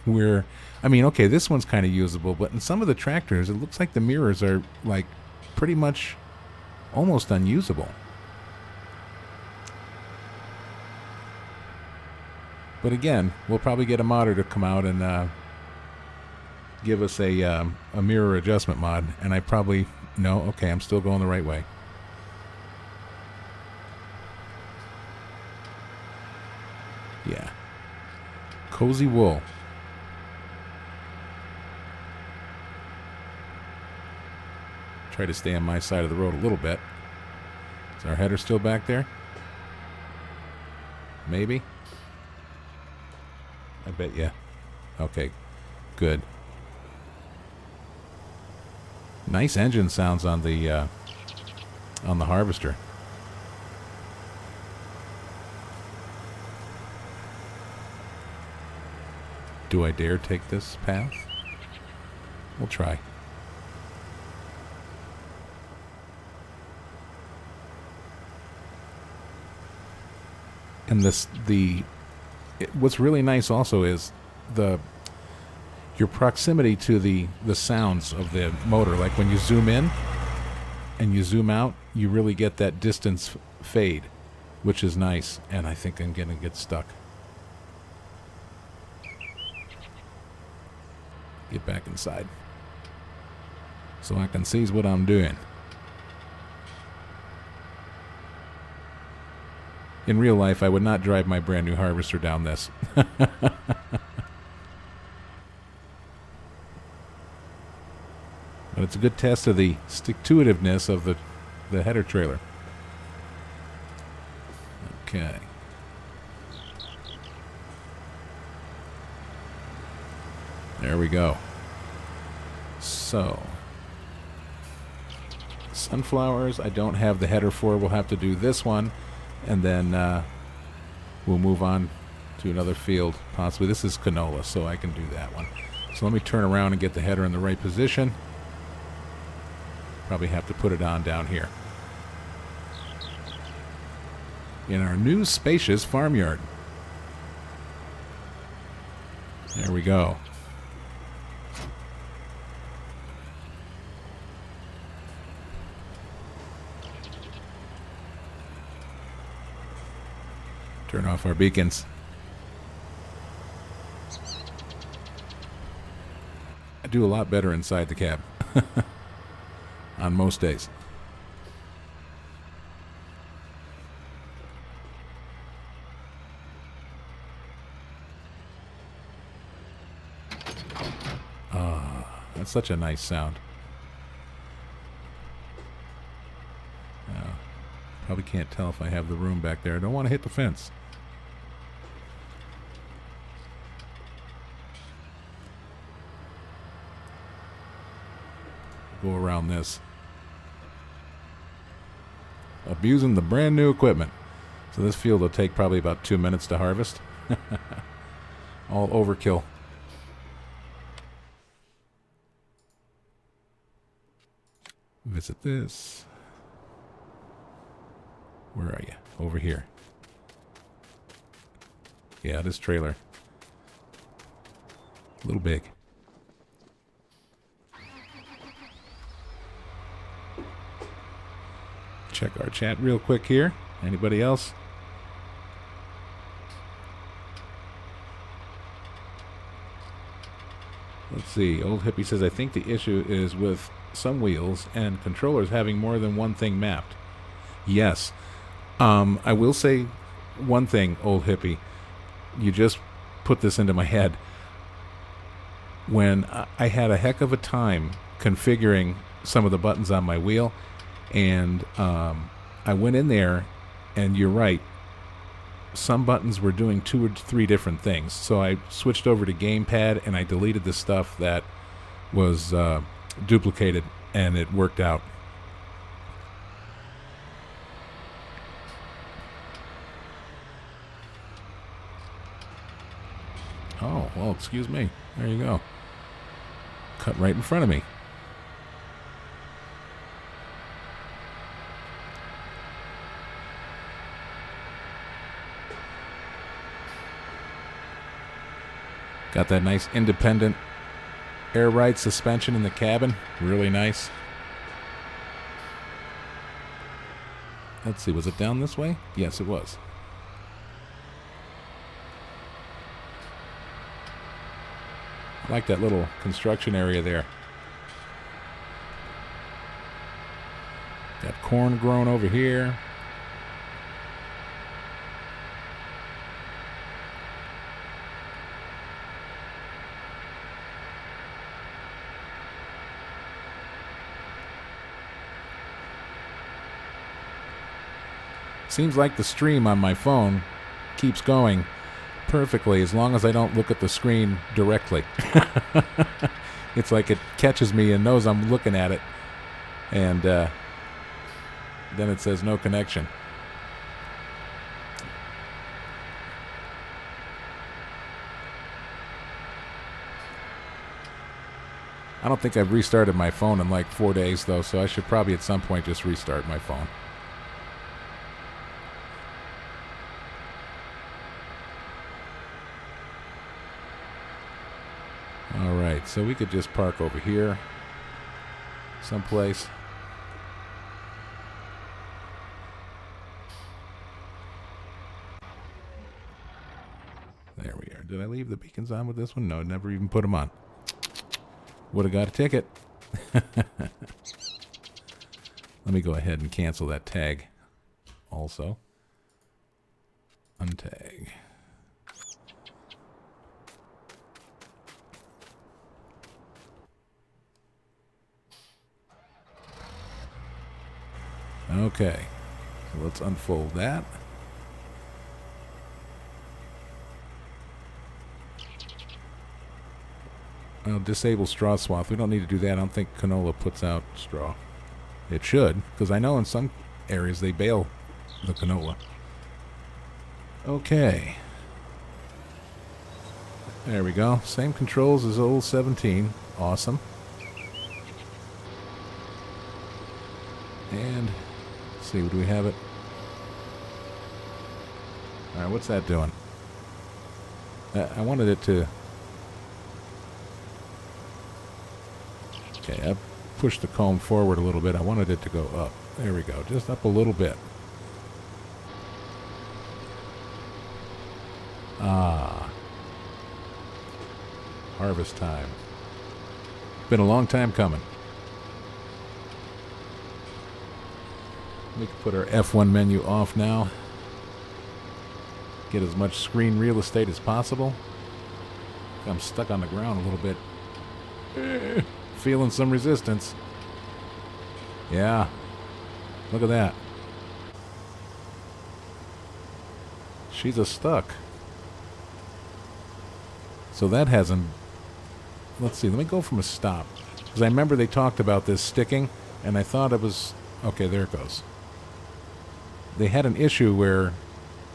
Where, I mean, okay, this one's kind of usable, but in some of the tractors, it looks like the mirrors are, like, pretty much almost unusable. But again, we'll probably get a modder to come out and give us a mirror adjustment mod. And I probably know, okay, I'm still going the right way. Yeah. Cozy wool. Try to stay on my side of the road a little bit. Is our header still back there? Maybe. I bet you. Okay, good. Nice engine sounds on the harvester. Do I dare take this path? We'll try. And what's really nice also is your proximity to the sounds of the motor. Like when you zoom in and you zoom out, you really get that distance fade, which is nice. And I think I'm going to get stuck. Get back inside. so I can see what I'm doing. In real life, I would not drive my brand new harvester down this. But it's a good test of the stick-to-itiveness of the header trailer. Okay. There we go. So, sunflowers, I don't have the header for. We'll have to do this one, and then we'll move on to another field, possibly. This is canola, so I can do that one. So let me turn around and get the header in the right position. Probably have to put it on down here. In our new spacious farmyard. There we go. Turn off our beacons. I do a lot better inside the cab. On most days. That's such a nice sound. Probably can't tell if I have the room back there. I don't want to hit the fence. Go around this. Abusing the brand new equipment. So this field will take probably about 2 minutes to harvest. All overkill. Visit this. Where are you? Over here. Yeah, this trailer. A little big. Check our chat real quick here. Anybody else? Let's see. Old Hippie says, I think the issue is with some wheels and controllers having more than one thing mapped. Yes. I will say one thing, Old Hippie. You just put this into my head. When I had a heck of a time configuring some of the buttons on my wheel, and I went in there, and you're right, some buttons were doing 2 or 3 different things. So I switched over to gamepad, and I deleted the stuff that was duplicated, and it worked out. Oh, well, excuse me. There you go. Cut right in front of me. Got that nice independent air ride suspension in the cabin. Really nice. Let's see, was it down this way? Yes, it was. I like that little construction area there. Got corn growing over here. Seems like the stream on my phone keeps going perfectly as long as I don't look at the screen directly. It's like it catches me and knows I'm looking at it, and then it says no connection. I don't think I've restarted my phone in like 4 days though, so I should probably at some point just restart my phone. Alright, so we could just park over here someplace. There we are. Did I leave the beacons on with this one? No, never even put them on. Would have got a ticket. Let me go ahead and cancel that tag also. Untag. Okay, so let's unfold that. Disable straw swath. We don't need to do that. I don't think canola puts out straw. It should, because I know in some areas they bale the canola. Okay. There we go. Same controls as old 17. Awesome. And let's see, do we have it? Alright, what's that doing? I wanted it to... Okay, I pushed the comb forward a little bit. I wanted it to go up. There we go, just up a little bit. Ah. Harvest time. Been a long time coming. We can put our F1 menu off now. Get as much screen real estate as possible. I'm stuck on the ground a little bit. Feeling some resistance. Yeah. Look at that. She's a stuck. So that hasn't... Let's see. Let me go from a stop. Because I remember they talked about this sticking, and I thought it was... Okay, there it goes. They had an issue where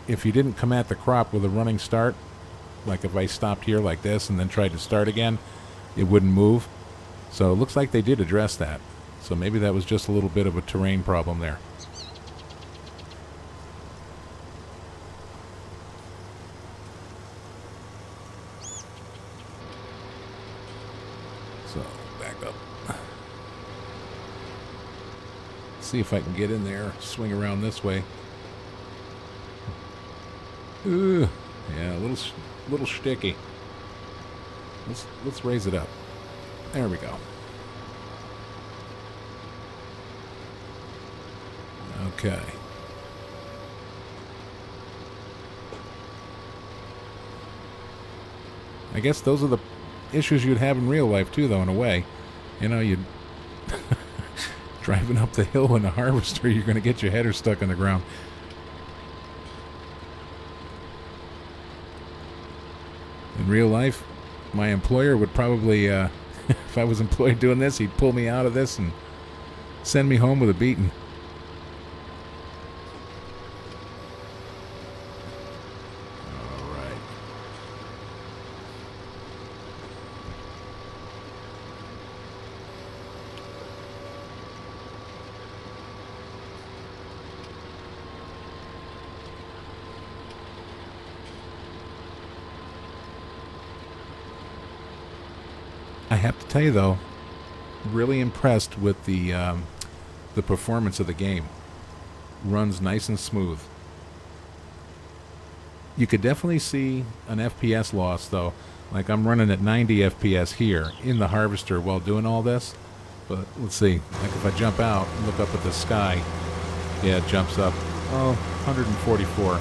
if you didn't come at the crop with a running start, like if I stopped here like this and then tried to start again, it wouldn't move. So it looks like they did address that. So maybe that was just a little bit of a terrain problem there. So, back up. See if I can get in there, swing around this way. Ooh, yeah, a little sticky. Let's raise it up. There we go. Okay. I guess those are the issues you'd have in real life too, though, in a way. You know, you'd driving up the hill in a harvester, you're going to get your header stuck in the ground. In real life, my employer would probably, if I was employed doing this, he'd pull me out of this and send me home with a beating. All right. I have to tell you, though, really impressed with the performance of the game. Runs nice and smooth. You could definitely see an FPS loss, though. Like I'm running at 90 FPS here in the harvester while doing all this. But let's see. Like if I jump out and look up at the sky, yeah, it jumps up. Oh, 144.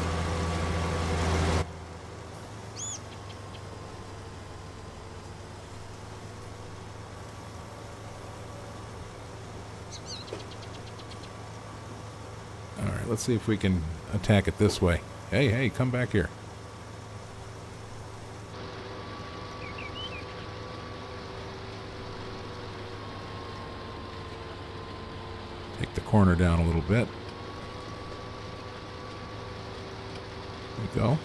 Let's see if we can attack it this way. Hey, come back here. Take the corner down a little bit. There we go.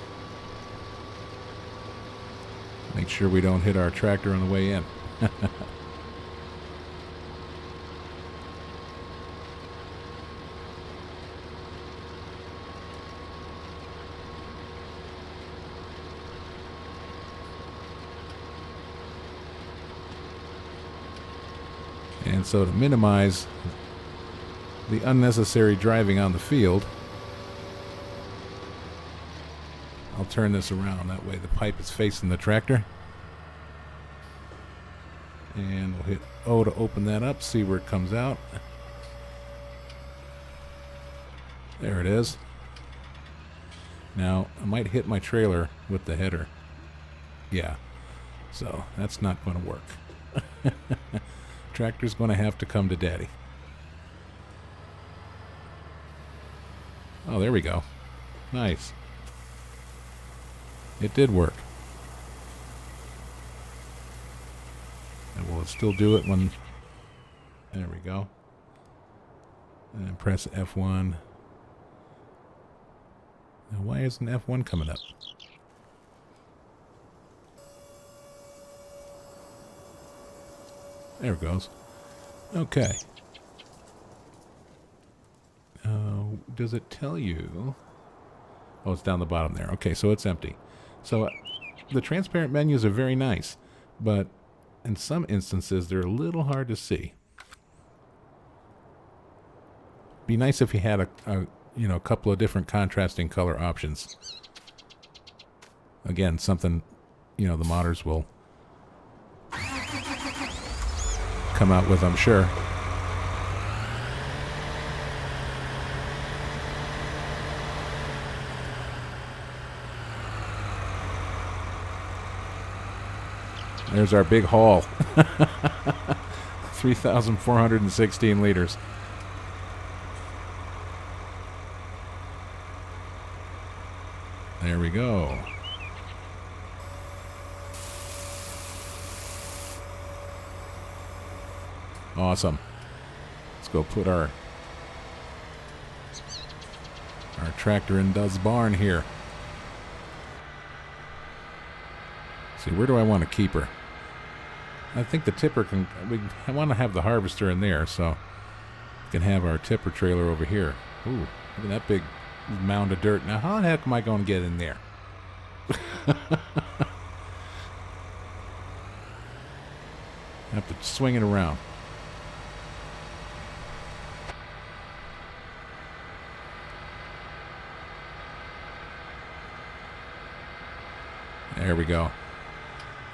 Make sure we don't hit our tractor on the way in. And so to minimize the unnecessary driving on the field, I'll turn this around. That way the pipe is facing the tractor. And we'll hit O to open that up, see where it comes out. There it is. Now, I might hit my trailer with the header. Yeah, so that's not going to work. Tractor's going to have to come to daddy. Oh, there we go. Nice. It did work. And will it still do it when... There we go. And then press F1. Now, why isn't F1 coming up? There it goes. Okay. Does it tell you... Oh, it's down the bottom there. Okay, so it's empty. So the transparent menus are very nice, but in some instances they're a little hard to see. Be nice if you had a couple of different contrasting color options. Again, something the modders will come out with, I'm sure. There's our big haul. 3,416 liters. There we go. Awesome. Let's go put our tractor in Doug's barn here. See, where do I want to keep her? I think the tipper can... I want to have the harvester in there, so we can have our tipper trailer over here. Ooh, look at that big mound of dirt. Now, how the heck am I going to get in there? I have to swing it around. There we go.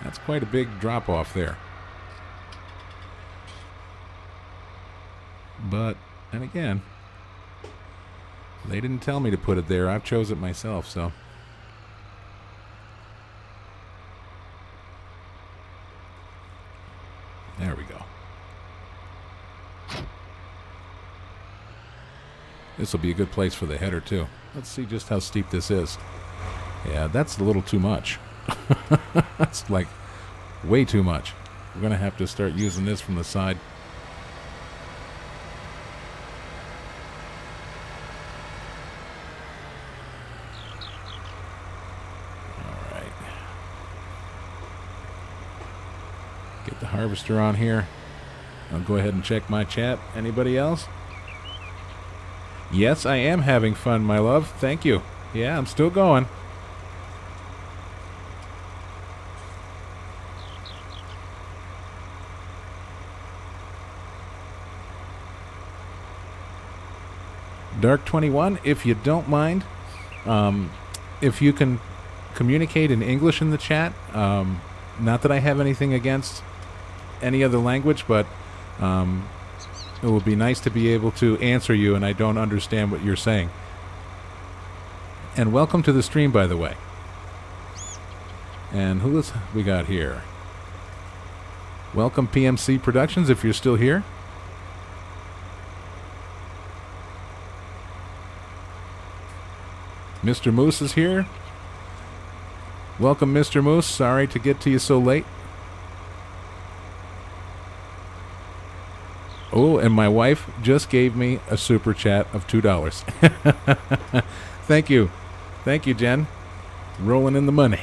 That's quite a big drop off there. But, and again, they didn't tell me to put it there. I've chose it myself, so. There we go. This will be a good place for the header, too. Let's see just how steep this is. Yeah, that's a little too much. That's like way too much. We're going to have to start using this from the side. All right. Get the harvester on here. I'll go ahead and check my chat. Anybody else? Yes, I am having fun, my love. Thank you. Yeah, I'm still going. Dark21, if you don't mind, if you can communicate in English in the chat, not that I have anything against any other language, but it would be nice to be able to answer you and I don't understand what you're saying. And welcome to the stream, by the way. And who is we got here? Welcome PMC Productions, if you're still here. Mr. Moose is here. Welcome, Mr. Moose. Sorry to get to you so late. Oh, and my wife just gave me a super chat of $2. Thank you. Thank you, Jen. Rolling in the money.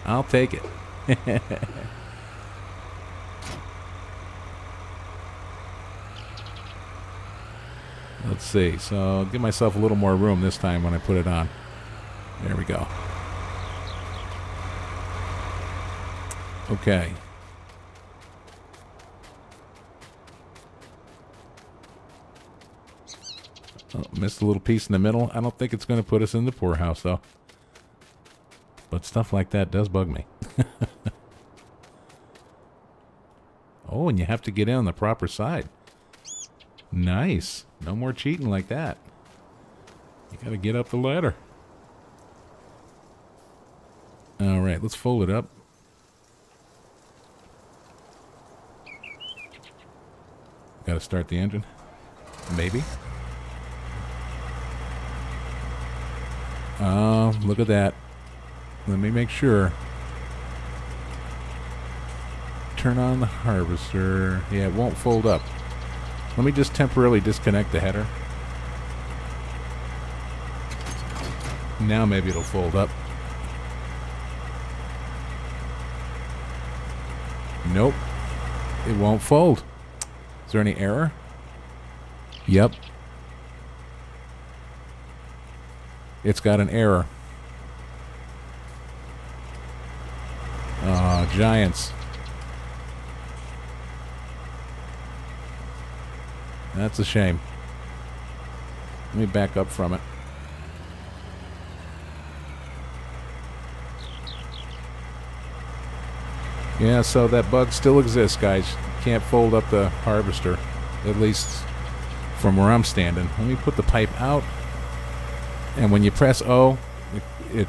I'll take it. Let's see. So I'll give myself a little more room this time when I put it on. There we go. Okay. Oh, missed a little piece in the middle. I don't think it's going to put us in the poorhouse, though. But stuff like that does bug me. Oh, and you have to get in on the proper side. Nice. No more cheating like that. You gotta get up the ladder. Alright, let's fold it up. Gotta start the engine. Maybe. Oh, look at that. Let me make sure. Turn on the harvester. Yeah, it won't fold up. Let me just temporarily disconnect the header. Now maybe it'll fold up. Nope. It won't fold. Is there any error? Yep. It's got an error. Oh, giants. That's a shame. Let me back up from it. Yeah, so that bug still exists, guys. Can't fold up the harvester, at least from where I'm standing. Let me put the pipe out, and when you press O, it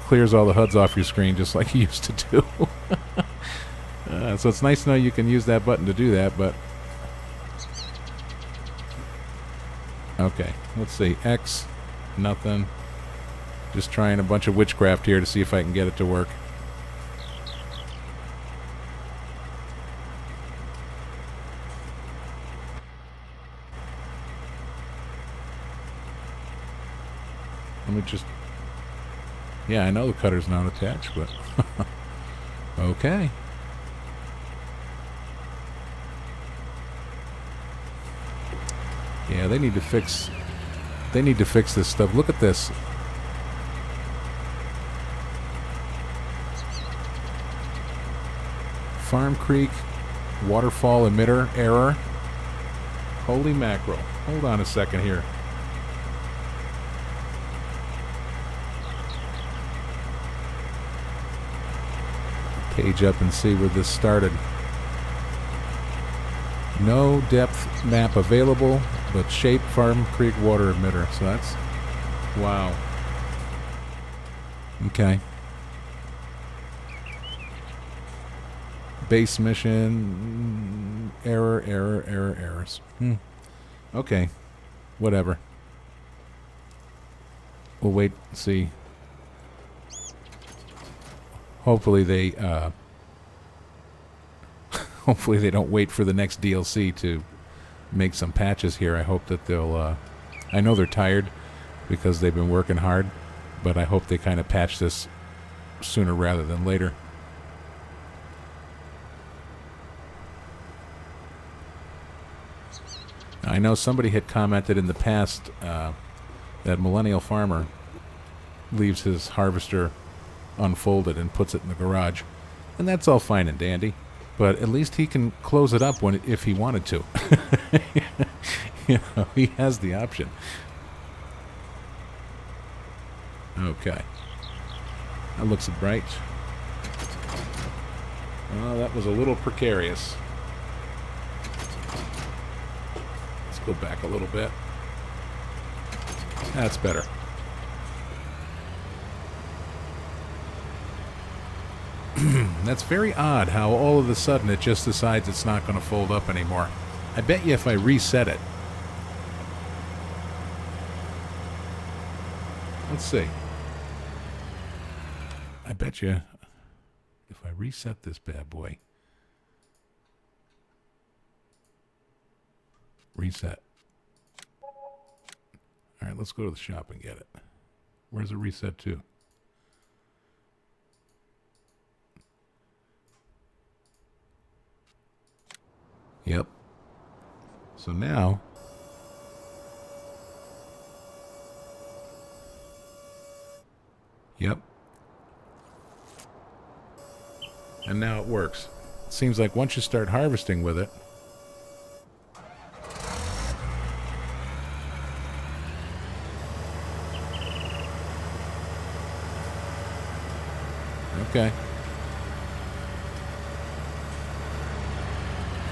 clears all the HUDs off your screen just like you used to do. So it's nice to know you can use that button to do that, but... Okay, let's see. X, nothing. Just trying a bunch of witchcraft here to see if I can get it to work. Let me just... Yeah, I know the cutter's not attached, but... Okay. Yeah, they need to fix this stuff. Look at this. Farm Creek waterfall emitter error. Holy mackerel. Hold on a second here. Page up and see where this started. No depth map available, but shape Farm Creek water emitter. So that's... Wow. Okay. Base mission... Errors. Okay. Whatever. We'll wait and see. Hopefully they... Hopefully they don't wait for the next DLC to make some patches here. I hope that they'll... I know they're tired because they've been working hard, but I hope they kind of patch this sooner rather than later. I know somebody had commented in the past that Millennial Farmer leaves his harvester unfolded and puts it in the garage. And that's all fine and dandy. But at least he can close it up if he wanted to. You know, he has the option. Okay. That looks bright. Well, that was a little precarious. Let's go back a little bit. That's better. That's very odd how all of a sudden it just decides it's not going to fold up anymore. I bet you if I reset it. Let's see. I bet you if I reset this bad boy. Reset. All right, let's go to the shop and get it. Where's it reset to? Yep. So now, yep. And now it works. It seems like once you start harvesting with it, Okay.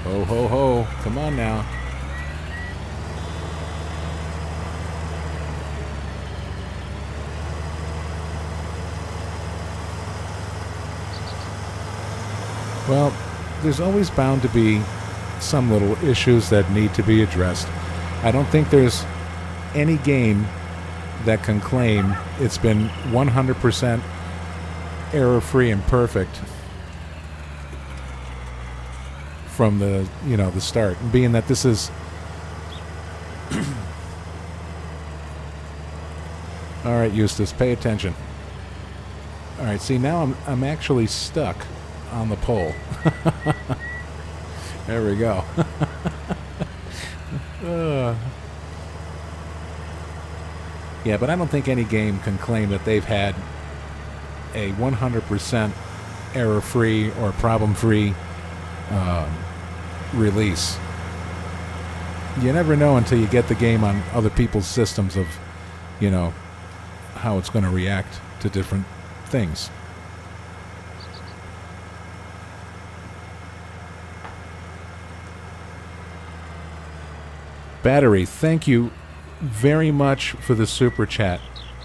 Ho, ho, ho. Come on now. Well, there's always bound to be some little issues that need to be addressed. I don't think there's any game that can claim it's been 100% error-free and perfect from the, the start. And being that this is all right, Eustace, pay attention. All right, see, now I'm actually stuck on the pole. There we go. Yeah, but I don't think any game can claim that they've had a 100% error-free or problem-free release. You never know until you get the game on other people's systems of, how it's going to react to different things. Battery, thank you very much for the super chat.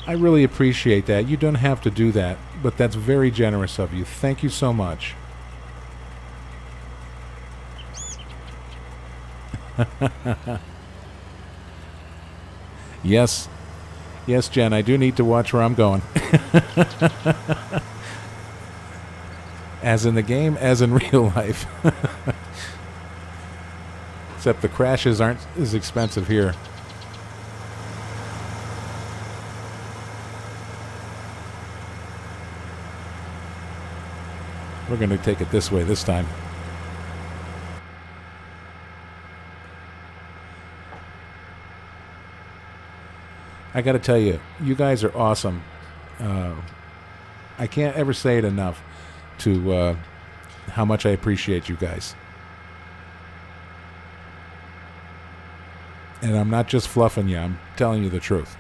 I really appreciate that. You don't have to do that, but that's very generous of you. Thank you so much. Yes, Jen, I do need to watch where I'm going. As in the game, as in real life. Except the crashes aren't as expensive here. We're going to take it this way this time. I got to tell you, you guys are awesome. I can't ever say it enough to how much I appreciate you guys. And I'm not just fluffing you, I'm telling you the truth.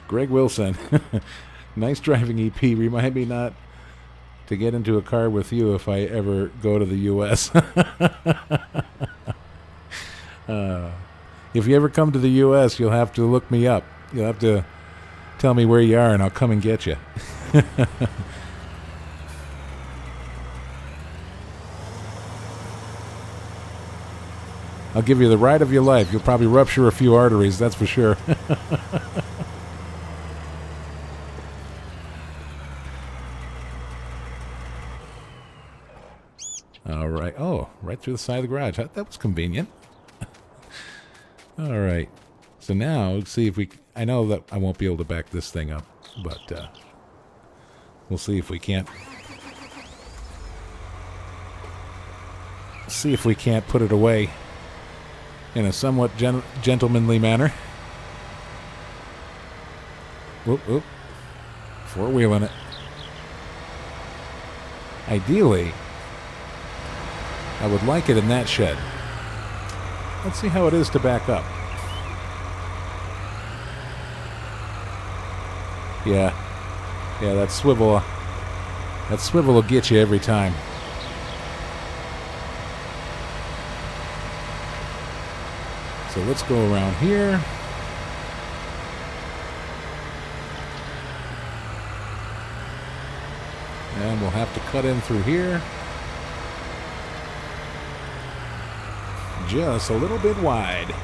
Greg Wilson. Nice driving, EP. Remind me not to get into a car with you if I ever go to the U.S. If you ever come to the U.S., you'll have to look me up. You'll have to tell me where you are, and I'll come and get you. I'll give you the ride of your life. You'll probably rupture a few arteries, that's for sure. All right. Oh, right through the side of the garage. That was convenient. All right. So now, let's see if we... I know that I won't be able to back this thing up, but we'll see if we can't... See if we can't put it away in a somewhat gentlemanly manner. Whoop, whoop. Four-wheeling it. Ideally, I would like it in that shed. Let's see how it is to back up. Yeah, that swivel will get you every time. So let's go around here. And we'll have to cut in through here. Just a little bit wide.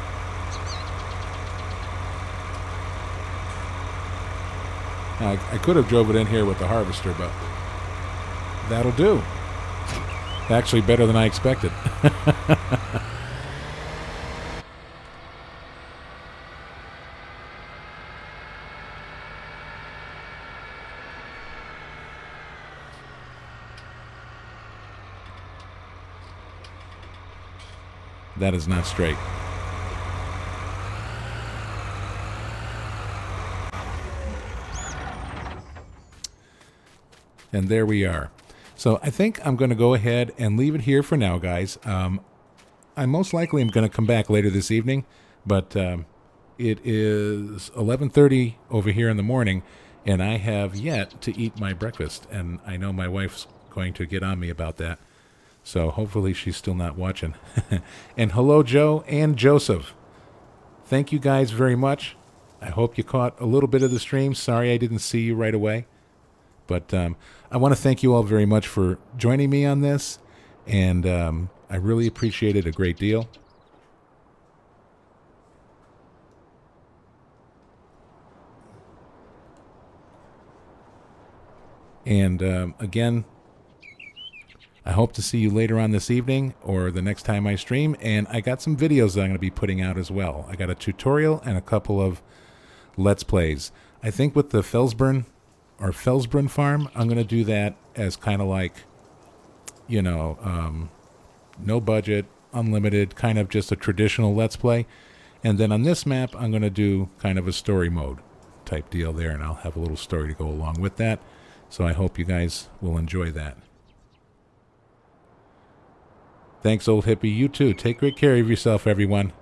Now, I could have drove it in here with the harvester, but that'll do. Actually, better than I expected. That is not straight. And there we are. So I think I'm going to go ahead and leave it here for now, guys. I most likely am going to come back later this evening, but it is 11:30 over here in the morning, and I have yet to eat my breakfast, and I know my wife's going to get on me about that. So hopefully she's still not watching. And hello, Joe and Joseph. Thank you guys very much. I hope you caught a little bit of the stream. Sorry I didn't see you right away. But I want to thank you all very much for joining me on this. And I really appreciate it a great deal. And again, I hope to see you later on this evening or the next time I stream. And I got some videos that I'm going to be putting out as well. I got a tutorial and a couple of Let's Plays. I think with the Felsbrunn farm, I'm going to do that as kind of like, you know, no budget, unlimited, kind of just a traditional Let's Play. And then on this map, I'm going to do kind of a story mode type deal there. And I'll have a little story to go along with that. So I hope you guys will enjoy that. Thanks, old hippie. You too. Take great care of yourself, everyone.